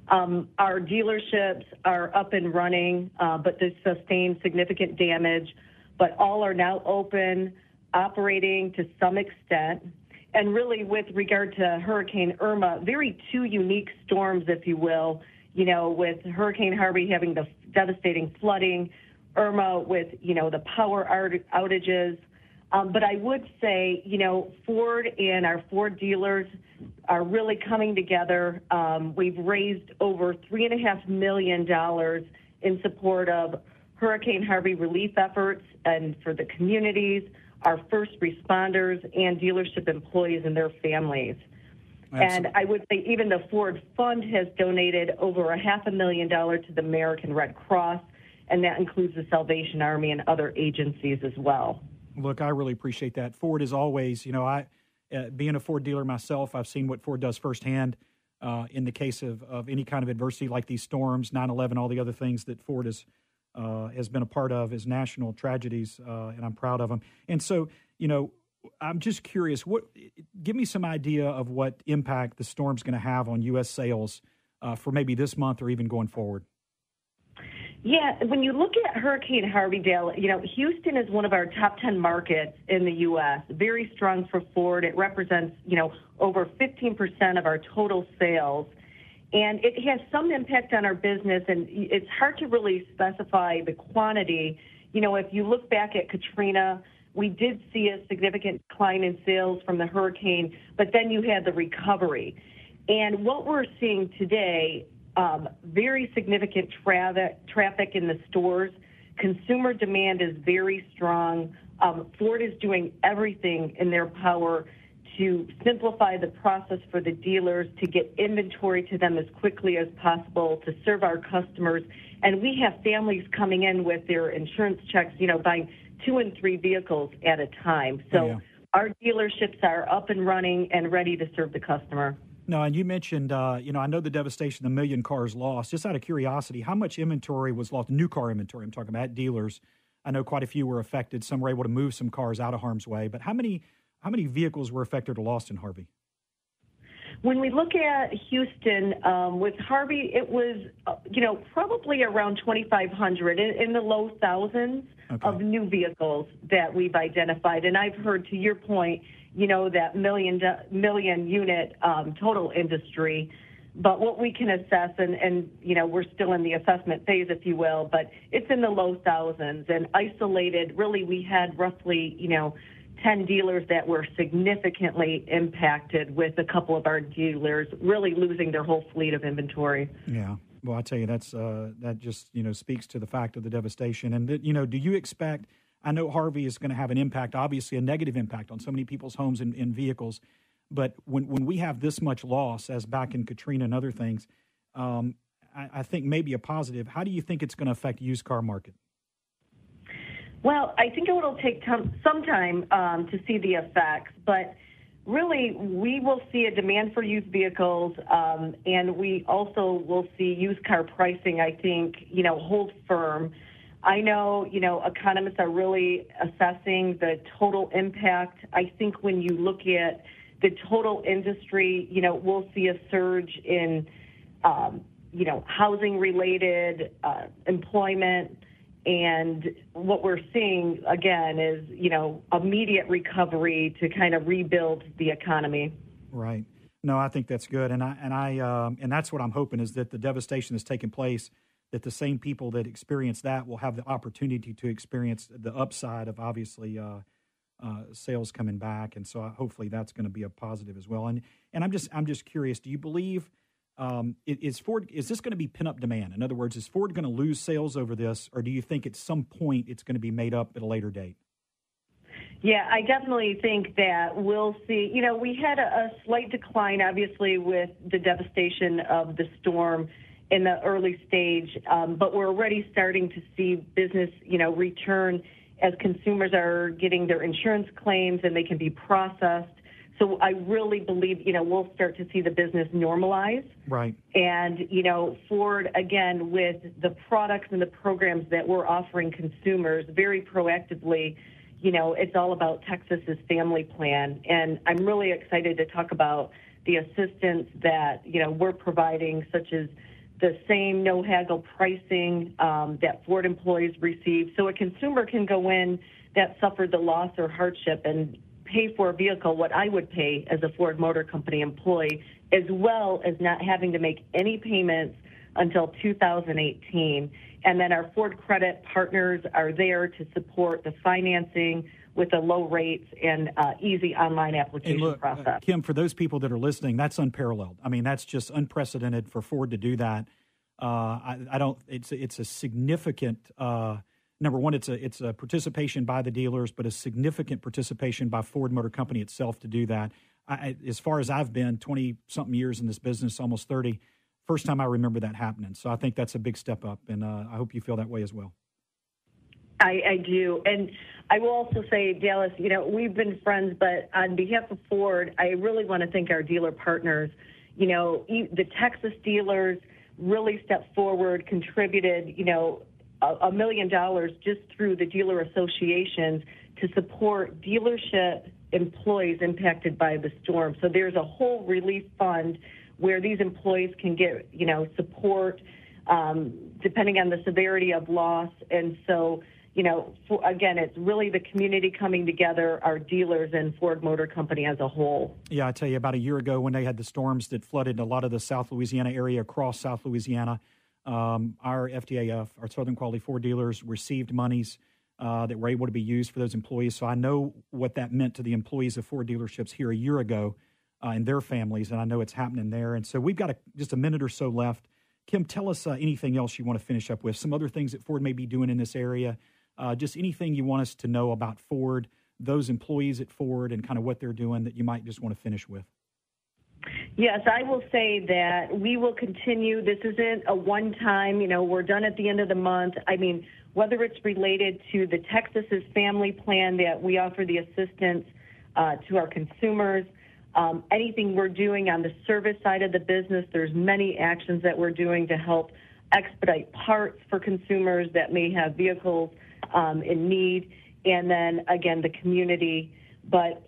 Our dealerships are up and running, but they sustained significant damage, but all are now open, operating to some extent. And really, with regard to Hurricane Irma, very two unique storms, if you will, with Hurricane Harvey having the devastating flooding, Irma with, the power outages. But I would say, Ford and our Ford dealers are really coming together. We've raised over $3.5 million in support of Hurricane Harvey relief efforts and for the communities, our first responders, and dealership employees and their families. Absolutely. And I would say even the Ford Fund has donated over $500,000 to the American Red Cross, and that includes the Salvation Army and other agencies as well. Look, I really appreciate that. Ford is always, being a Ford dealer myself, I've seen what Ford does firsthand in the case of any kind of adversity like these storms, 9/11, all the other things that Ford has been a part of as national tragedies, and I'm proud of them. And so, I'm just curious, give me some idea of what impact the storm's going to have on U.S. sales for maybe this month or even going forward. Yeah, when you look at Hurricane Harvey, Dale, Houston is one of our top 10 markets in the U.S., very strong for Ford. It represents, over 15% of our total sales. And it has some impact on our business, and it's hard to really specify the quantity. If you look back at Katrina, we did see a significant decline in sales from the hurricane, but then you had the recovery. And what we're seeing today, very significant traffic in the stores. Consumer demand is very strong. Ford is doing everything in their power to simplify the process for the dealers, to get inventory to them as quickly as possible, to serve our customers. And we have families coming in with their insurance checks, buying 2 and 3 vehicles at a time. So Our dealerships are up and running and ready to serve the customer. No, and you mentioned, I know the devastation, the million cars lost. Just out of curiosity, how much inventory was lost? New car inventory, I'm talking about at dealers. I know quite a few were affected. Some were able to move some cars out of harm's way. But how many vehicles were affected or lost in Harvey? When we look at Houston, with Harvey, it was, probably around 2,500, in the low thousands of new vehicles that we've identified. And I've heard, to your point, that million unit total industry. But what we can assess, and we're still in the assessment phase, if you will, but it's in the low thousands. And isolated, really, we had roughly, 10 dealers that were significantly impacted, with a couple of our dealers really losing their whole fleet of inventory. Yeah. Well, I tell you, that just, speaks to the fact of the devastation. And, do you expect, I know Harvey is going to have an impact, obviously a negative impact on so many people's homes and vehicles. But when we have this much loss, as back in Katrina and other things, I think maybe a positive. How do you think it's going to affect the used car market? Well, I think it will take some time to see the effects, but really we will see a demand for used vehicles, and we also will see used car pricing, I think, hold firm. I know, economists are really assessing the total impact. I think when you look at the total industry, we'll see a surge in, housing-related employment. And what we're seeing, again, is, immediate recovery to kind of rebuild the economy. Right. No, I think that's good, and that's what I'm hoping is that the devastation that's taking place, that the same people that experience that will have the opportunity to experience the upside of obviously sales coming back, and so hopefully that's going to be a positive as well. And I'm just curious, do you believe is this going to be pent up demand? In other words, is Ford going to lose sales over this, or do you think at some point it's going to be made up at a later date? Yeah, I definitely think that we'll see. We had a slight decline, obviously, with the devastation of the storm in the early stage, but we're already starting to see business, return as consumers are getting their insurance claims and they can be processed. So I really believe, we'll start to see the business normalize. Right. And, Ford, again, with the products and the programs that we're offering consumers very proactively, it's all about Texas's family plan. And I'm really excited to talk about the assistance that, we're providing, such as the same no-haggle pricing that Ford employees receive. So a consumer can go in that suffered the loss or hardship and pay for a vehicle what I would pay as a Ford Motor Company employee, as well as not having to make any payments until 2018. And then our Ford Credit partners are there to support the financing with the low rates and easy online application process. Kim, for those people that are listening, that's unparalleled. I mean, that's just unprecedented for Ford to do that. It's a significant, number one, it's a participation by the dealers, but a significant participation by Ford Motor Company itself to do that. As far as I've been, 20-something years in this business, almost 30, first time I remember that happening. So I think that's a big step up, and I hope you feel that way as well. I do. And I will also say, Dallas, we've been friends, but on behalf of Ford, I really want to thank our dealer partners. The Texas dealers really stepped forward, contributed, $1 million just through the dealer associations to support dealership employees impacted by the storm. So there's a whole relief fund where these employees can get, support depending on the severity of loss. And so, again, it's really the community coming together, our dealers and Ford Motor Company as a whole. Yeah, I tell you, about a year ago when they had the storms that flooded a lot of the South Louisiana area across South Louisiana, our FDAF, our Southern Quality Ford dealers, received monies that were able to be used for those employees. So I know what that meant to the employees of Ford dealerships here a year ago and their families, and I know it's happening there. And so we've got just a minute or so left. Kim, tell us anything else you want to finish up with, some other things that Ford may be doing in this area, just anything you want us to know about Ford, those employees at Ford, and kind of what they're doing that you might just want to finish with. Yes, I will say that we will continue. This isn't a one-time, we're done at the end of the month. I mean, whether it's related to the Texas's family plan that we offer the assistance to our consumers, anything we're doing on the service side of the business, there's many actions that we're doing to help expedite parts for consumers that may have vehicles in need, and then, again, the community. But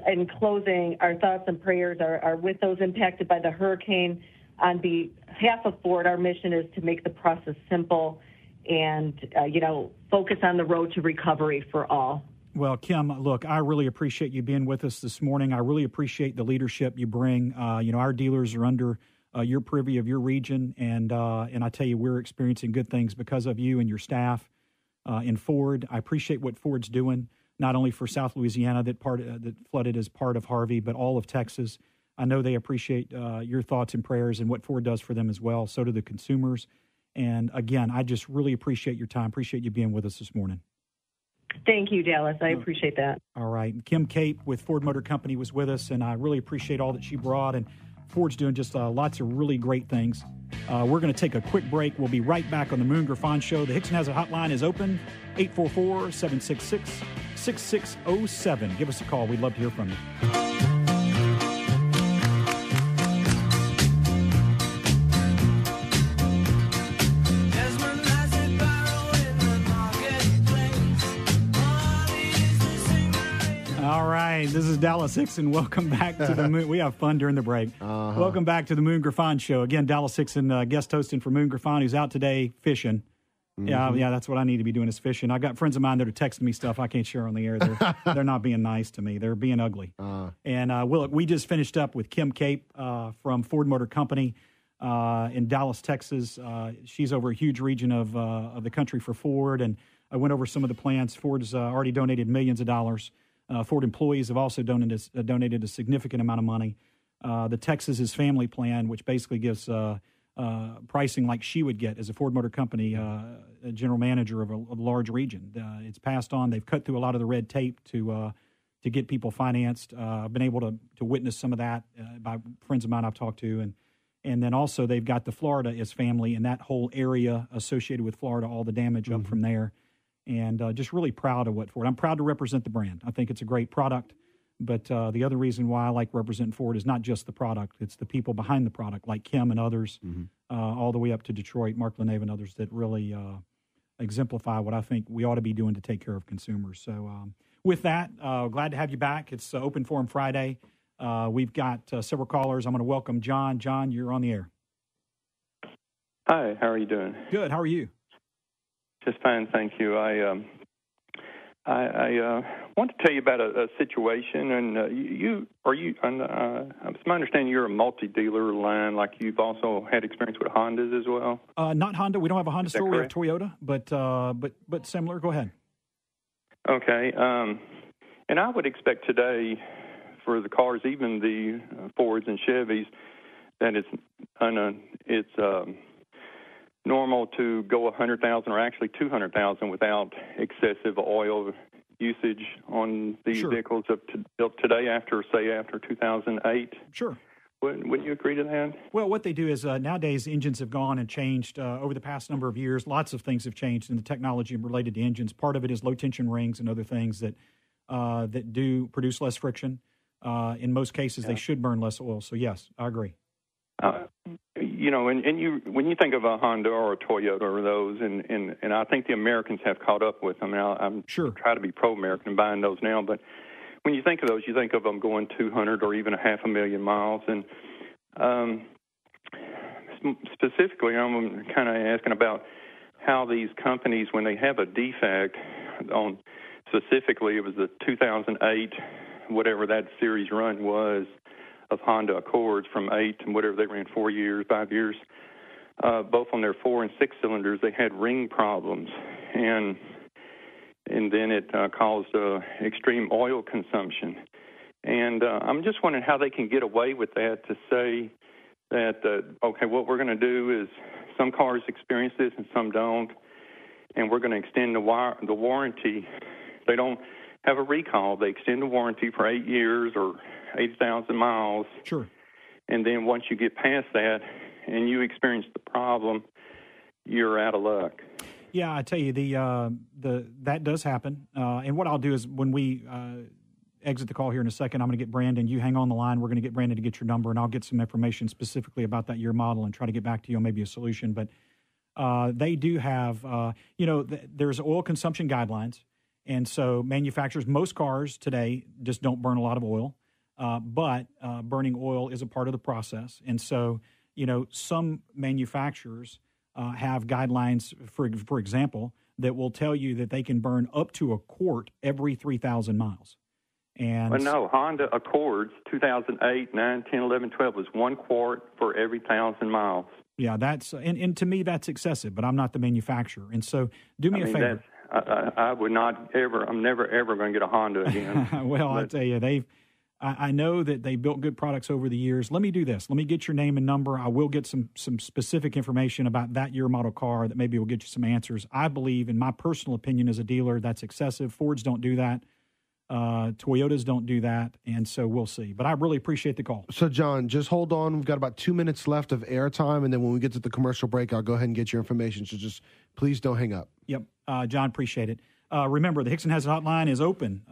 in closing, our thoughts and prayers are with those impacted by the hurricane. On behalf of Ford, our mission is to make the process simple and, focus on the road to recovery for all. Well, Kim, look, I really appreciate you being with us this morning. I really appreciate the leadership you bring. Our dealers are under your privy of your region, and I tell you, we're experiencing good things because of you and your staff in Ford. I appreciate what Ford's doing, not only for South Louisiana that flooded as part of Harvey, but all of Texas. I know they appreciate your thoughts and prayers and what Ford does for them as well. So do the consumers. And again, I just really appreciate your time. Appreciate you being with us this morning. Thank you, Dallas. I appreciate that. All right. Kim Cape with Ford Motor Company was with us, and I really appreciate all that she brought. And Ford's doing just lots of really great things. We're going to take a quick break. We'll be right back on the Moon Griffon Show. The Hixson Hazard Hotline is open, 844-766-6607. Give us a call. We'd love to hear from you. All right, this is Dallas Hixson. Welcome back to the Moon. We have fun during the break. Welcome back to the Moon Griffon Show. Again, Dallas Hixson, guest hosting for Moon Griffon, who's out today fishing. Yeah, that's what I need to be doing is fishing. I got friends of mine that are texting me stuff I can't share on the air. They're not being nice to me. They're being ugly. And we just finished up with Kim Cape from Ford Motor Company in Dallas, Texas. She's over a huge region of the country for Ford, and I went over some of the plans. Ford's already donated millions of dollars. Ford employees have also donated a significant amount of money. The Texas is Family Plan, which basically gives pricing like she would get as a Ford Motor Company a general manager of a large region. It's passed on. They've cut through a lot of the red tape to get people financed. I've been able to witness some of that by friends of mine I've talked to, and then also they've got the Florida is Family and that whole area associated with Florida, all the damage up from there, and just really proud of what Ford. I'm proud to represent the brand. I think it's a great product. But the other reason why I like representing Ford is not just the product. It's the people behind the product, like Kim and others, all the way up to Detroit, Mark LeNeve and others that really exemplify what I think we ought to be doing to take care of consumers. So with that, glad to have you back. It's Open Forum Friday. We've got several callers. I'm going to welcome John. John, you're on the air. Hi, how are you doing? Good. How are you? Just fine, thank you. I want to tell you about a situation, and it's my understanding you're a multi-dealer line, like you've also had experience with Hondas as well? Not Honda. We don't have a Honda store. Correct? We have Toyota, but similar. Go ahead. Okay. And I would expect today for the cars, even the Fords and Chevys, that it's normal to go 100,000 or actually 200,000 without excessive oil usage on these vehicles built today after 2008. Sure. Wouldn't you agree to that? Well, what they do is nowadays engines have gone and changed over the past number of years. Lots of things have changed in the technology related to engines. Part of it is low tension rings and other things that do produce less friction. In most cases, they should burn less oil. So yes, I agree. When you think of a Honda or a Toyota or those, and I think the Americans have caught up with them. Now, I'm try to be pro-American and buying those now, but when you think of those, you think of them going 200 or even 500,000 miles. And specifically, I'm kind of asking about how these companies, when they have a defect on, specifically it was the 2008, whatever that series run was, of Honda Accords from 8 and whatever they ran 5 years, both on their 4 and 6 cylinders, they had ring problems, and then it caused extreme oil consumption. And I'm just wondering how they can get away with that, to say that what we're going to do is some cars experience this and some don't, and we're going to extend the warranty. They don't have a recall. They extend the warranty for 8 years or 80,000 miles. Sure. And then once you get past that and you experience the problem, you're out of luck. Yeah, I tell you, that does happen. And what I'll do is when we exit the call here in a second, I'm going to get Brandon. You hang on the line. We're going to get Brandon to get your number, and I'll get some information specifically about that year model and try to get back to you on maybe a solution. But they do have, there's oil consumption guidelines. And so manufacturers, most cars today just don't burn a lot of oil, but burning oil is a part of the process. And so, some manufacturers have guidelines, for example, that will tell you that they can burn up to a quart every 3,000 miles. And well, no, Honda Accords 2008, 9, 10, 11, 12 was 1 quart for every 1,000 miles. Yeah, that's and to me that's excessive, but I'm not the manufacturer. And so do me a favor. I would not ever. I'm never ever going to get a Honda again. Well, I tell you, I know that they built good products over the years. Let me do this. Let me get your name and number. I will get some specific information about that year model car that maybe will get you some answers. I believe, in my personal opinion as a dealer, that's excessive. Fords don't do that. Toyotas don't do that, and so we'll see. But I really appreciate the call. So, John, just hold on. We've got about 2 minutes left of airtime, and then when we get to the commercial break, I'll go ahead and get your information. So just please don't hang up. Yep. John, appreciate it. Remember, the Hixson Hazard Hotline is open.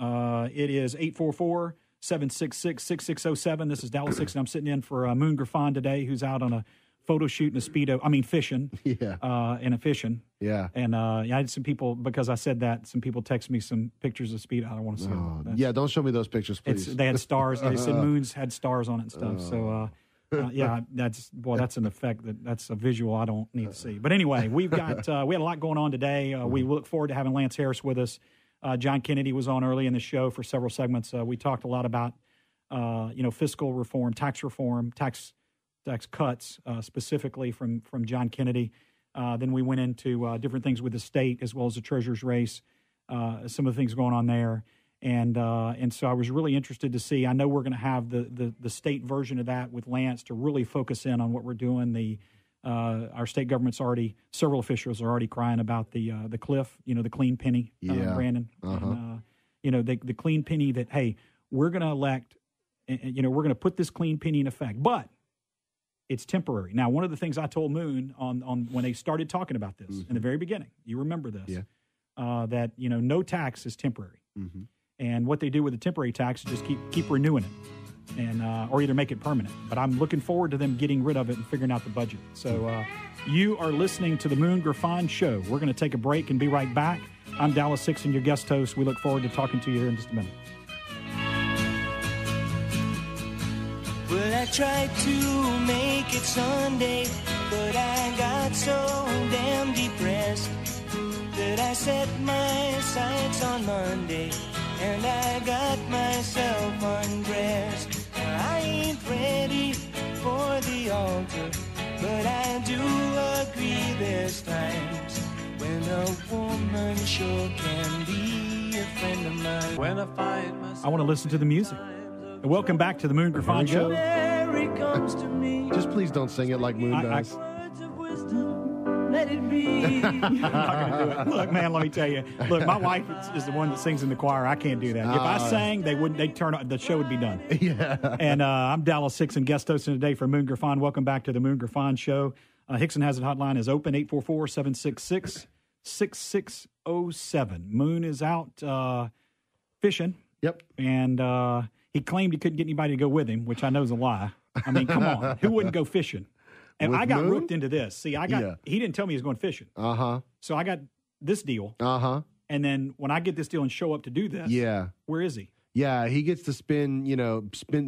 It is 844-766-6607. This is Dallas Hixson. I'm sitting in for Moon Griffon today, who's out on a photo shoot in a Speedo. I mean, fishing. Yeah. In a fishing. Yeah. And I had some people, because I said that, some people text me some pictures of Speedo. I don't want to see them. Yeah, don't show me those pictures, please. They had stars. They said Moon's had stars on it and stuff. So Yeah, that's an effect that's a visual I don't need to see. But anyway, we've got we had a lot going on today. We look forward to having Lance Harris with us. John Kennedy was on early in the show for several segments. We talked a lot about fiscal reform, tax cuts, specifically from John Kennedy. Then we went into different things with the state as well as the treasurer's race, some of the things going on there. And so I was really interested to see. I know we're going to have the state version of that with Lance to really focus in on what we're doing. Our state government's several officials are already crying about the cliff, the clean penny, Brandon. Uh-huh. And, the clean penny that, hey, we're going to elect, we're going to put this clean penny in effect, but it's temporary. Now, one of the things I told Moon on when they started talking about this in the very beginning, you remember this, that, no tax is temporary. Mm-hmm. And what they do with the temporary tax is just keep renewing it, and or either make it permanent. But I'm looking forward to them getting rid of it and figuring out the budget. So you are listening to the Moon Griffon Show. We're going to take a break and be right back. I'm Dallas Hixson, your guest host. We look forward to talking to you here in just a minute. Well, I tried to make it Sunday, but I got so damn depressed that I set my sights on Monday. And I got myself undressed. I ain't ready for the altar, but I do agree there's times when a woman sure can be a friend of mine. When I find myself, I want to listen to the music. And welcome back to the Moon Griffon Show. comes to me. Just please don't sing it like Moon does. Words of wisdom, let it be. I'm not going to do it. Look, man, let me tell you. Look, my wife is the one that sings in the choir. I can't do that. If I sang, they'd turn on, the show would be done. Yeah. And I'm Dallas Hixson, guest hosting today for Moon Griffon. Welcome back to the Moon Griffon Show. Hixson Hazard Hotline is open, 844-766-6607. Moon is out fishing. Yep. And he claimed he couldn't get anybody to go with him, which I know is a lie. I mean, come on. Who wouldn't go fishing? And With I got Moon? rooked into this. See, he didn't tell me he was going fishing. Uh-huh. So I got this deal. Uh-huh. And then when I get this deal and show up to do this, where is he? Yeah, he gets to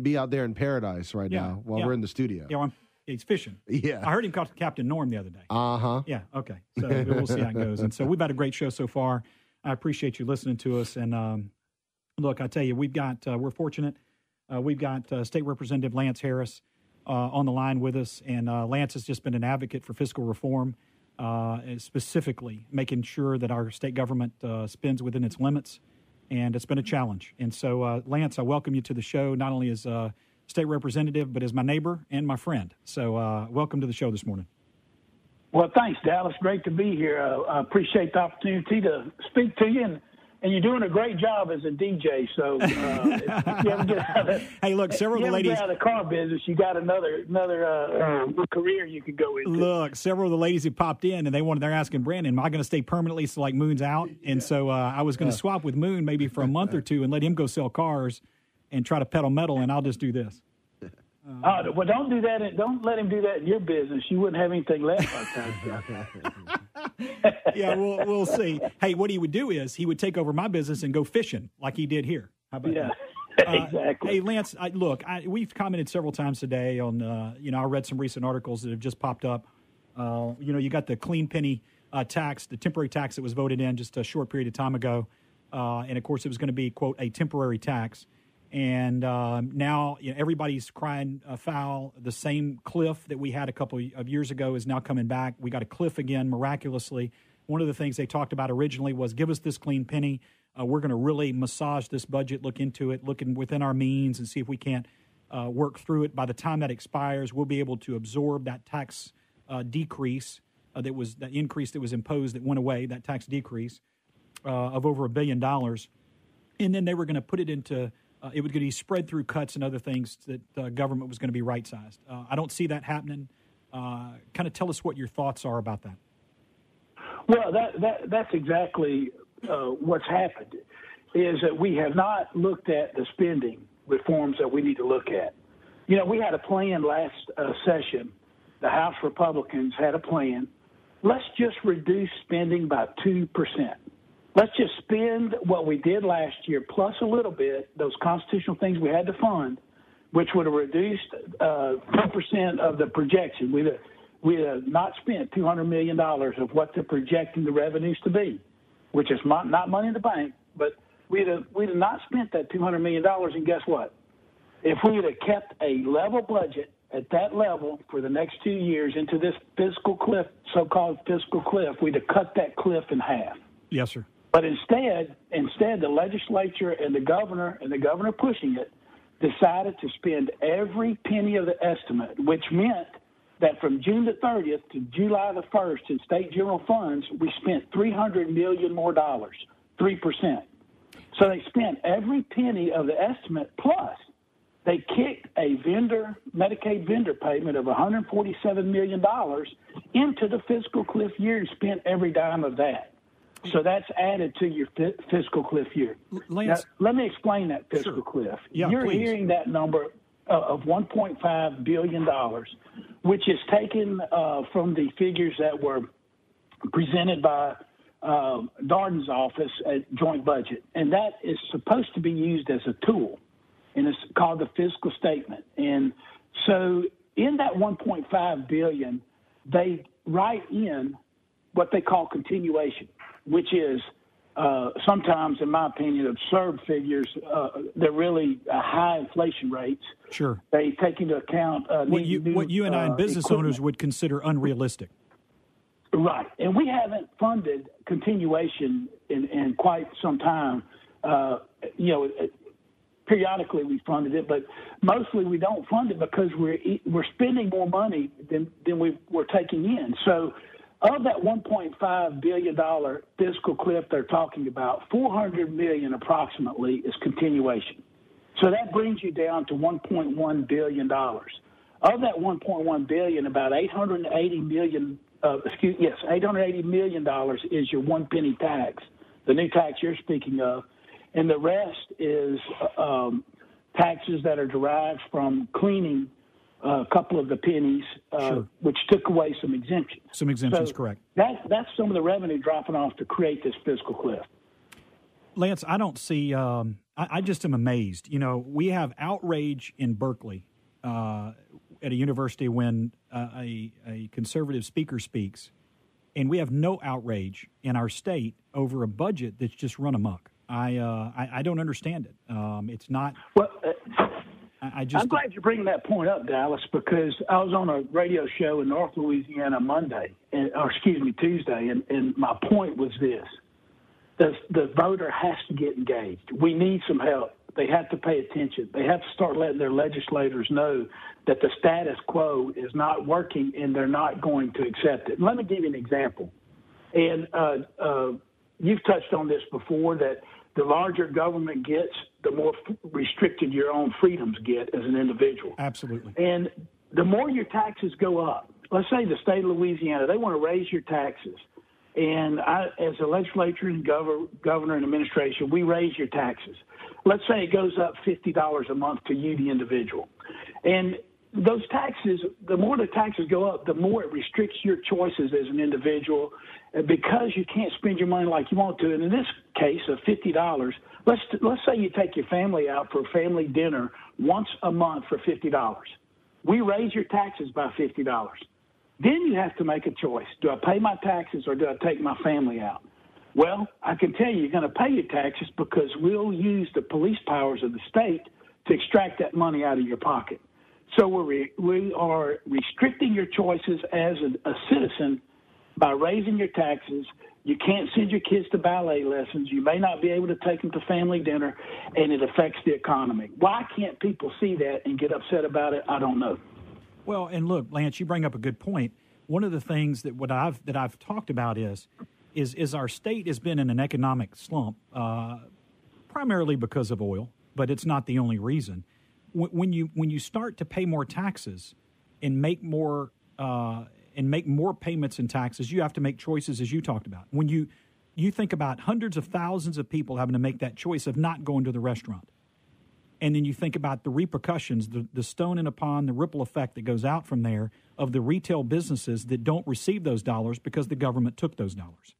be out there in paradise right now while we're in the studio. Yeah, he's fishing. Yeah. I heard him call Captain Norm the other day. Uh-huh. Yeah, okay. So we'll see how it goes. And so we've had a great show so far. I appreciate you listening to us. And look, I tell you, we're fortunate. We've got State Representative Lance Harris on the line with us. And Lance has just been an advocate for fiscal reform, specifically making sure that our state government spends within its limits. And it's been a challenge. And so, Lance, I welcome you to the show, not only as a state representative, but as my neighbor and my friend. So welcome to the show this morning. Well, thanks, Dallas. Great to be here. I appreciate the opportunity to speak to you, and you're doing a great job as a DJ. So, if you ever get out of, hey, look, several of the ladies get out of the car business, you got another career you could go into. Look, several of the ladies who popped in, and they're asking Brandon, am I going to stay permanently so like Moon's out? And so I was going to swap with Moon maybe for a month or two and let him go sell cars and try to pedal metal, and I'll just do this. Well, don't do that. Don't let him do that in your business. You wouldn't have anything left by the time. Yeah, we'll see. Hey, what he would do is he would take over my business and go fishing like he did here. How about that? Exactly. Hey, Lance, we've commented several times today on, I read some recent articles that have just popped up. You got the clean penny tax, the temporary tax that was voted in just a short period of time ago. And, of course, it was going to be, quote, a temporary tax. And now everybody's crying foul. The same cliff that we had a couple of years ago is now coming back. We got a cliff again, miraculously. One of the things they talked about originally was give us this clean penny. We're going to really massage this budget, look into it, looking within our means and see if we can't work through it. By the time that expires, we'll be able to absorb that tax decrease that increase that was imposed that went away, that tax decrease of over $1 billion. And then they were going to put it into it was going to be spread through cuts and other things that the government was going to be right-sized. I don't see that happening. Kind of tell us what your thoughts are about that. Well, that's exactly what's happened, is that we have not looked at the spending reforms that we need to look at. We had a plan last session. The House Republicans had a plan. Let's just reduce spending by 2%. Let's just spend what we did last year plus a little bit, those constitutional things we had to fund, which would have reduced 10% of the projection. We'd have not spent $200 million of what they're projecting the revenues to be, which is not money in the bank, but we'd have not spent that $200 million, and guess what? If we would have kept a level budget at that level for the next 2 years into this fiscal cliff, so-called fiscal cliff, we'd have cut that cliff in half. Yes, sir. But instead, the legislature and the governor pushing it decided to spend every penny of the estimate, which meant that from June the 30th to July the 1st in state general funds, we spent $300 million more dollars, 3%. So they spent every penny of the estimate, plus they kicked a Medicaid vendor payment of $147 million into the fiscal cliff year and spent every dime of that. So that's added to your fiscal cliff year. Lance, now, let me explain that fiscal cliff. Yeah, You're please. hearing that number of $1.5 billion, which is taken from the figures that were presented by Darden's office at Joint Budget. And that is supposed to be used as a tool, and it's called the fiscal statement. And so in that $1.5 billion, they write in what they call continuation, which is sometimes, in my opinion, absurd figures. They're really high inflation rates. Sure. They take into account what you and I, business equipment. owners, would consider unrealistic. Right. And we haven't funded continuation in quite some time. Periodically we funded it, but mostly we don't fund it because we're spending more money than we're taking in. So of that $1.5 billion fiscal cliff they're talking about, $400 million approximately is continuation. So that brings you down to $1.1 billion. Of that $1.1 billion, about $880 million is your 1 penny tax, the new tax you're speaking of, and the rest is taxes that are derived from cleaning a couple of the pennies, Sure. which took away some exemptions. Some exemptions, So correct. That's some of the revenue dropping off to create this fiscal cliff. Lance, I don't see. I just am amazed. You know, we have outrage in Berkeley at a university when a conservative speaker speaks, and we have no outrage in our state over a budget that's just run amok. I don't understand it. It's not. Well, I'm glad you're bringing that point up, Dallas, because I was on a radio show in North Louisiana Tuesday, and my point was this. The voter has to get engaged. We need some help. They have to pay attention. They have to start letting their legislators know that the status quo is not working and they're not going to accept it. And let me give you an example. And you've touched on this before, that the larger government gets, the more restricted your own freedoms get as an individual. Absolutely. And the more your taxes go up, let's say the state of Louisiana, they want to raise your taxes. And as a legislature and governor and administration, we raise your taxes. Let's say it goes up $50 a month to you, the individual. And those taxes, the more the taxes go up, the more it restricts your choices as an individual, because you can't spend your money like you want to. And in this case of $50, let's say you take your family out for a family dinner once a month for $50. We raise your taxes by $50. Then you have to make a choice. Do I pay my taxes or do I take my family out? Well, I can tell you, you're going to pay your taxes because we'll use the police powers of the state to extract that money out of your pocket. So we are restricting your choices as a citizen by raising your taxes. You can't send your kids to ballet lessons. You may not be able to take them to family dinner, and it affects the economy. Why can't people see that and get upset about it? I don't know. Well, and look, Lance, you bring up a good point. One of the things that I've talked about is our state has been in an economic slump, primarily because of oil, but it's not the only reason. When you start to pay more taxes and make more payments in taxes, you have to make choices, as you talked about. When you think about hundreds of thousands of people having to make that choice of not going to the restaurant, and then you think about the repercussions, the stone in a pond, the ripple effect that goes out from there of the retail businesses that don't receive those dollars because the government took those dollars.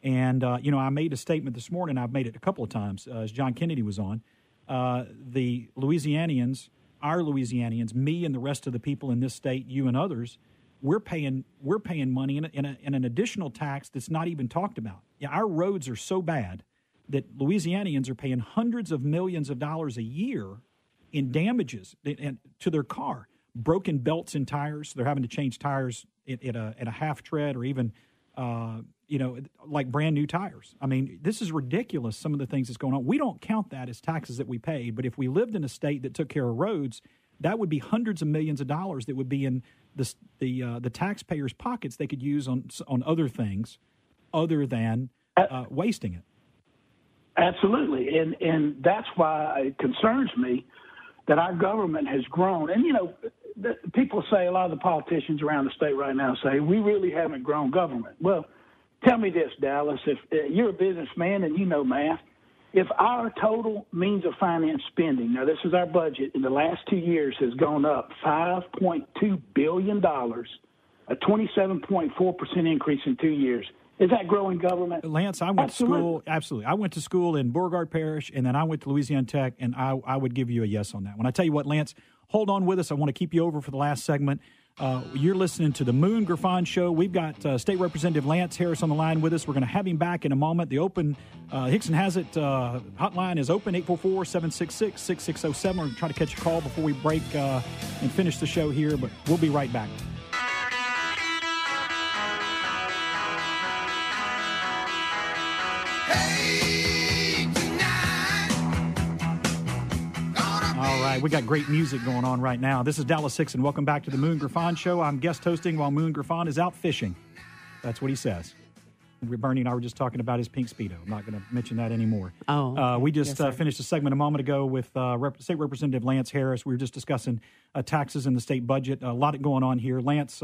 And, I made a statement this morning. I've made it a couple of times as John Kennedy was on. The Louisianians, our Louisianians, me and the rest of the people in this state, you and others, we're paying money in an additional tax that's not even talked about. Yeah, our roads are so bad that Louisianians are paying hundreds of millions of dollars a year in damages to their car. Broken belts and tires. They're having to change tires at a half tread or even, like brand new tires. I mean, this is ridiculous, some of the things that's going on. We don't count that as taxes that we pay, but if we lived in a state that took care of roads, that would be hundreds of millions of dollars that would be in the taxpayers' pockets they could use on other things other than wasting it. Absolutely, and that's why it concerns me that our government has grown. And, people say, a lot of the politicians around the state right now say, we really haven't grown government. Well, tell me this, Dallas, if you're a businessman and you know math, if our total means of finance spending, now this is our budget, in the last 2 years has gone up $5.2 billion, a 27.4% increase in 2 years. Is that growing government? Lance, I went to school. Absolutely. I went to school in Beauregard Parish, and then I went to Louisiana Tech, and I would give you a yes on that one. I tell you what, Lance, hold on with us. I want to keep you over for the last segment. You're listening to the Moon Griffon Show. We've got State Representative Lance Harris on the line with us. We're going to have him back in a moment. The open Hixson Has It hotline is open, 844-766-6607. We're going to try to catch a call before we break and finish the show here, but we'll be right back. We got great music going on right now. This is Dallas Hixson. Welcome back to the Moon Griffon Show. I'm guest hosting while Moon Griffon is out fishing. That's what he says. Bernie and I were just talking about his pink Speedo. I'm not going to mention that anymore. We just finished a segment a moment ago with State Representative Lance Harris. We were just discussing taxes in the state budget. A lot going on here. Lance,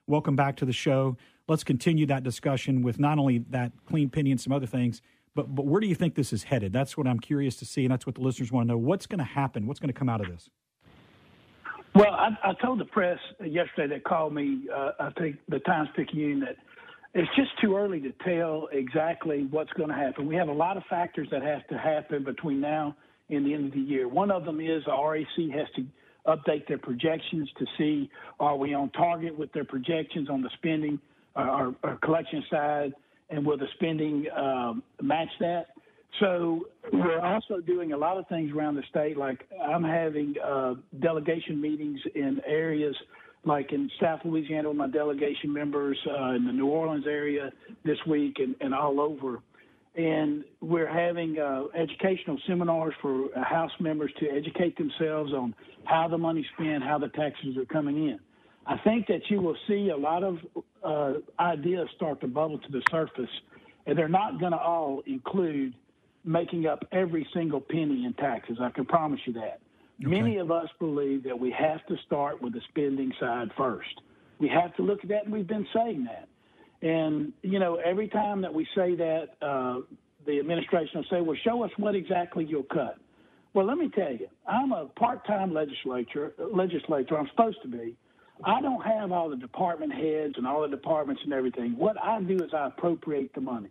welcome back to the show. Let's continue that discussion with not only that clean penny and some other things, but where do you think this is headed? That's what I'm curious to see, and that's what the listeners want to know. What's going to happen? What's going to come out of this? Well, I told the press yesterday that called me, I think the Times-Picayune, that it's just too early to tell exactly what's going to happen. We have a lot of factors that have to happen between now and the end of the year. One of them is the RAC has to update their projections to see, are we on target with their projections on the spending or collection side, and will the spending match that? So we're also doing a lot of things around the state, like I'm having delegation meetings in areas like in South Louisiana with my delegation members, in the New Orleans area this week and all over. And we're having educational seminars for House members to educate themselves on how the money's spent, how the taxes are coming in. I think that you will see a lot of ideas start to bubble to the surface, and they're not going to all include making up every single penny in taxes. I can promise you that. Okay. Many of us believe that we have to start with the spending side first. We have to look at that, and we've been saying that. And, every time that we say that, the administration will say, well, show us what exactly you'll cut. Well, let me tell you, I'm a part-time legislator. I'm supposed to be. I don't have all the department heads and all the departments and everything. What I do is I appropriate the money.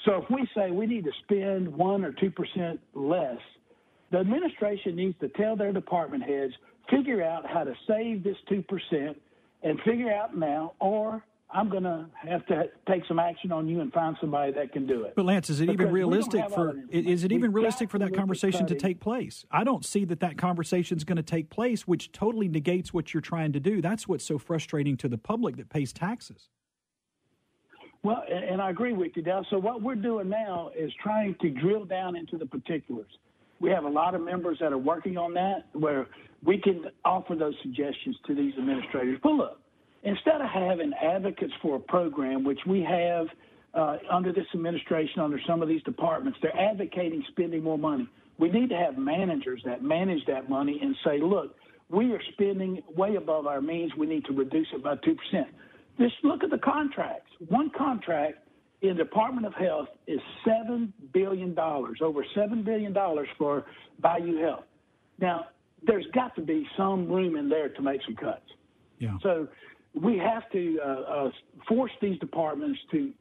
So if we say we need to spend 1 or 2% less, the administration needs to tell their department heads, figure out how to save this 2% and figure out now, or I'm going to have to take some action on you and find somebody that can do it. But Lance, is it even realistic for that conversation to take place? I don't see that conversation is going to take place, which totally negates what you're trying to do. That's what's so frustrating to the public that pays taxes. Well, and I agree with you, Dal. So what we're doing now is trying to drill down into the particulars. We have a lot of members that are working on that, where we can offer those suggestions to these administrators. Well, look, instead of having advocates for a program, which we have under this administration, under some of these departments, they're advocating spending more money. We need to have managers that manage that money and say, look, we are spending way above our means. We need to reduce it by 2%. Just look at the contracts. One contract in the Department of Health is $7 billion, over $7 billion for Bayou Health. Now, there's got to be some room in there to make some cuts. Yeah. So we have to force these departments to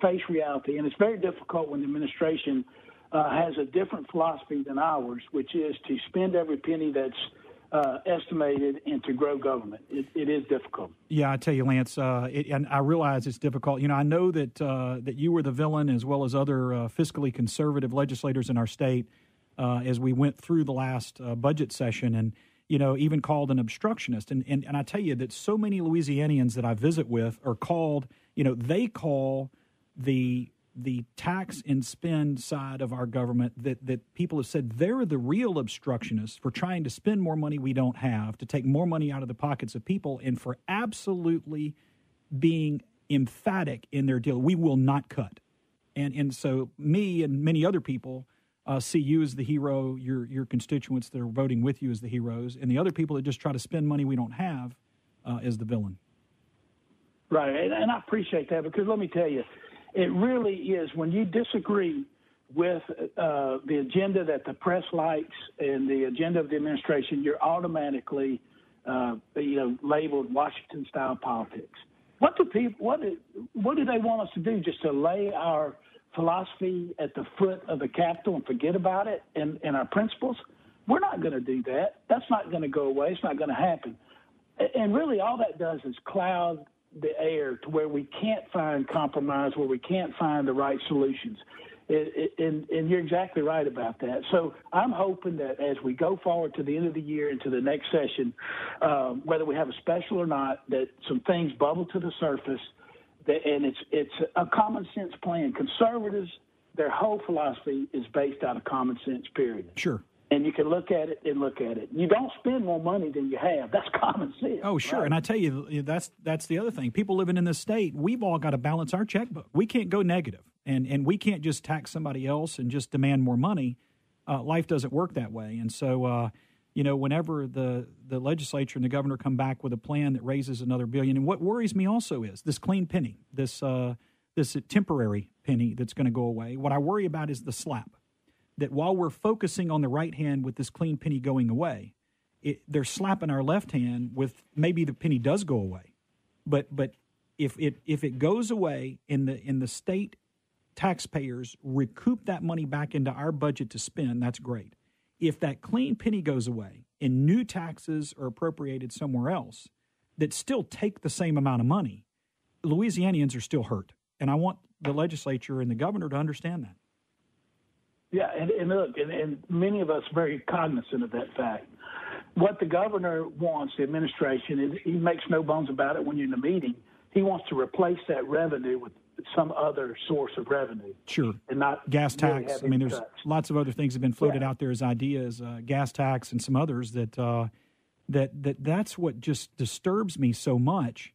face reality, and it's very difficult when the administration has a different philosophy than ours, which is to spend every penny that's estimated and to grow government. It is difficult. Yeah, I tell you, Lance, and I realize it's difficult. I know that you were the villain as well as other fiscally conservative legislators in our state as we went through the last budget session, and even called an obstructionist. And I tell you that so many Louisianians that I visit with are called. They call the tax and spend side of our government that people have said they're the real obstructionists for trying to spend more money we don't have, to take more money out of the pockets of people, and for absolutely being emphatic in their deal. We will not cut. And so me and many other people see you as the hero, your constituents that are voting with you as the heroes, and the other people that just try to spend money we don't have as the villain. Right, and I appreciate that, because let me tell you, it really is, when you disagree with the agenda that the press likes and the agenda of the administration, you're automatically, labeled Washington-style politics. What do they want us to do? Just to lay our philosophy at the foot of the Capitol and forget about it and our principles? We're not going to do that. That's not going to go away. It's not going to happen. And really, all that does is cloud the air to where we can't find compromise, where we can't find the right solutions. And you're exactly right about that. So I'm hoping that as we go forward to the end of the year into the next session, whether we have a special or not, that some things bubble to the surface, and it's a common sense plan. Conservatives, their whole philosophy is based out of common sense, period. Sure. And you can look at it and look at it. You don't spend more money than you have. That's common sense. Oh, sure. Right? And I tell you, that's the other thing. People living in this state, we've all got to balance our checkbook. We can't go negative, and we can't just tax somebody else and just demand more money. Life doesn't work that way. And so, whenever the legislature and the governor come back with a plan that raises another $1 billion, and what worries me also is this clean penny, this temporary penny that's going to go away. What I worry about is the slap. That while we're focusing on the right hand with this clean penny going away, they're slapping our left hand with maybe the penny does go away, but if it goes away and the state taxpayers recoup that money back into our budget to spend, that's great. If that clean penny goes away and new taxes are appropriated somewhere else that still take the same amount of money, Louisianians are still hurt, and I want the legislature and the governor to understand that. Yeah, and look, and many of us are very cognizant of that fact. What the governor wants, the administration, and he makes no bones about it when you're in the meeting, he wants to replace that revenue with some other source of revenue. Sure. And not gas really tax. I mean, there's lots of other things that have been floated Yeah. out there as ideas, gas tax and some others that's what just disturbs me so much,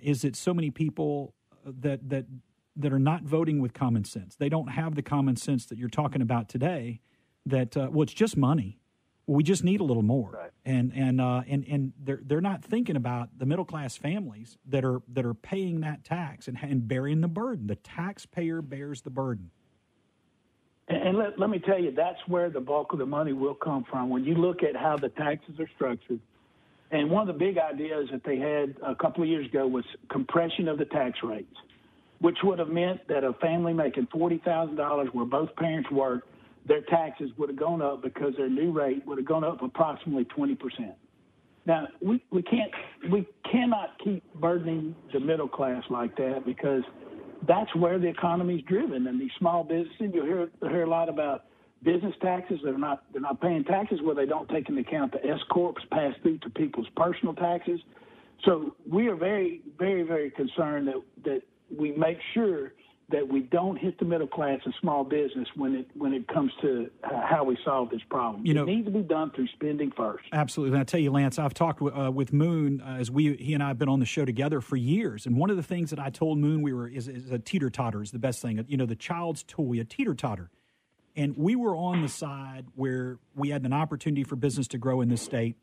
is that so many people that are not voting with common sense. They don't have the common sense that you're talking about today. That it's just money. We just need a little more. Right. And they're not thinking about the middle class families that are paying that tax and bearing the burden. The taxpayer bears the burden. And let me tell you, that's where the bulk of the money will come from. When you look at how the taxes are structured, and one of the big ideas that they had a couple of years ago was compression of the tax rates, which would have meant that a family making $40,000 where both parents work, their taxes would have gone up because their new rate would have gone up approximately 20%. Now, we cannot keep burdening the middle class like that, because that's where the economy is driven. And these small businesses, you'll hear a lot about business taxes. They're not paying taxes where they don't take into account the S corps pass through to people's personal taxes. So we are very, very, very concerned that we make sure that we don't hit the middle class and small business when it comes to how we solve this problem. It needs to be done through spending first. Absolutely. And I tell you, Lance, I've talked with Moon as he and I have been on the show together for years. And one of the things that I told Moon is a teeter-totter is the best thing. The child's toy, a teeter-totter. And we were on the side where we had an opportunity for business to grow in this state.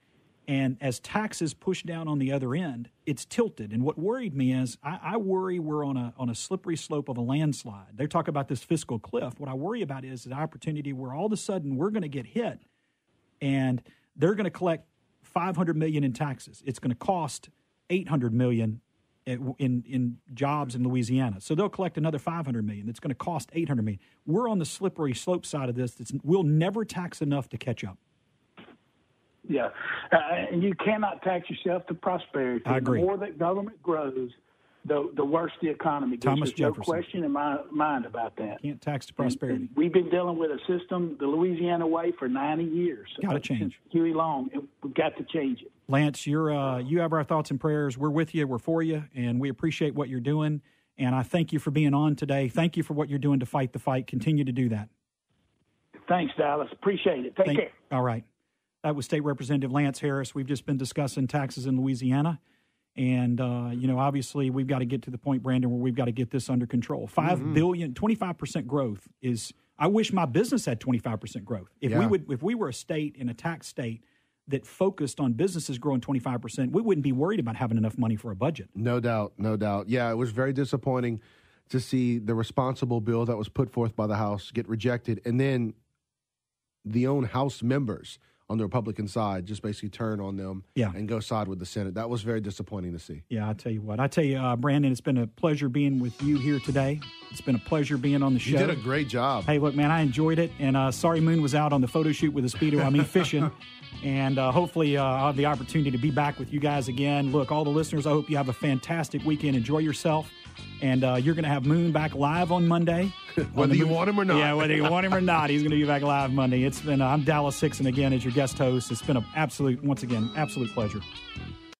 And as taxes push down on the other end, it's tilted. And what worried me is I worry we're on a slippery slope of a landslide. They talk about this fiscal cliff. What I worry about is an opportunity where all of a sudden we're going to get hit, and they're going to collect $500 million in taxes. It's going to cost $800 million in jobs in Louisiana. So they'll collect another $500 million. It's going to cost $800 million. We're on the slippery slope side of this. We'll never tax enough to catch up. Yeah. And you cannot tax yourself to prosperity. I agree. The more that government grows, the worse the economy gets. Thomas There's Jefferson. No question in my mind about that. Can't tax to prosperity. And we've been dealing with a system the Louisiana way for 90 years. Got to change. Since Huey Long, we've got to change it. Lance, you have our thoughts and prayers. We're with you. We're for you, and we appreciate what you're doing. And I thank you for being on today. Thank you for what you're doing to fight the fight. Continue to do that. Thanks, Dallas. Appreciate it. Take care. All right. That was State Representative Lance Harris. We've just been discussing taxes in Louisiana. And, obviously we've got to get to the point, Brandon, where we've got to get this under control. $5 billion, 25% growth is – I wish my business had 25% growth. If we were a state and a tax state that focused on businesses growing 25%, we wouldn't be worried about having enough money for a budget. No doubt, no doubt. Yeah, it was very disappointing to see the responsible bill that was put forth by the House get rejected, and then the own House members – on the Republican side, just basically turn on them and go side with the Senate. That was very disappointing to see. Yeah, I tell you what. Brandon, it's been a pleasure being with you here today. It's been a pleasure being on the show. You did a great job. Hey, look, man, I enjoyed it. And sorry Moon was out on the photo shoot with the Speedo. Fishing. And hopefully I'll have the opportunity to be back with you guys again. Look, all the listeners, I hope you have a fantastic weekend. Enjoy yourself. And you're going to have Moon back live on Monday. Whether you want him or not. Yeah, whether you want him or not, he's going to be back live Monday. I'm Dallas Hixson again as your guest host. It's been absolute pleasure.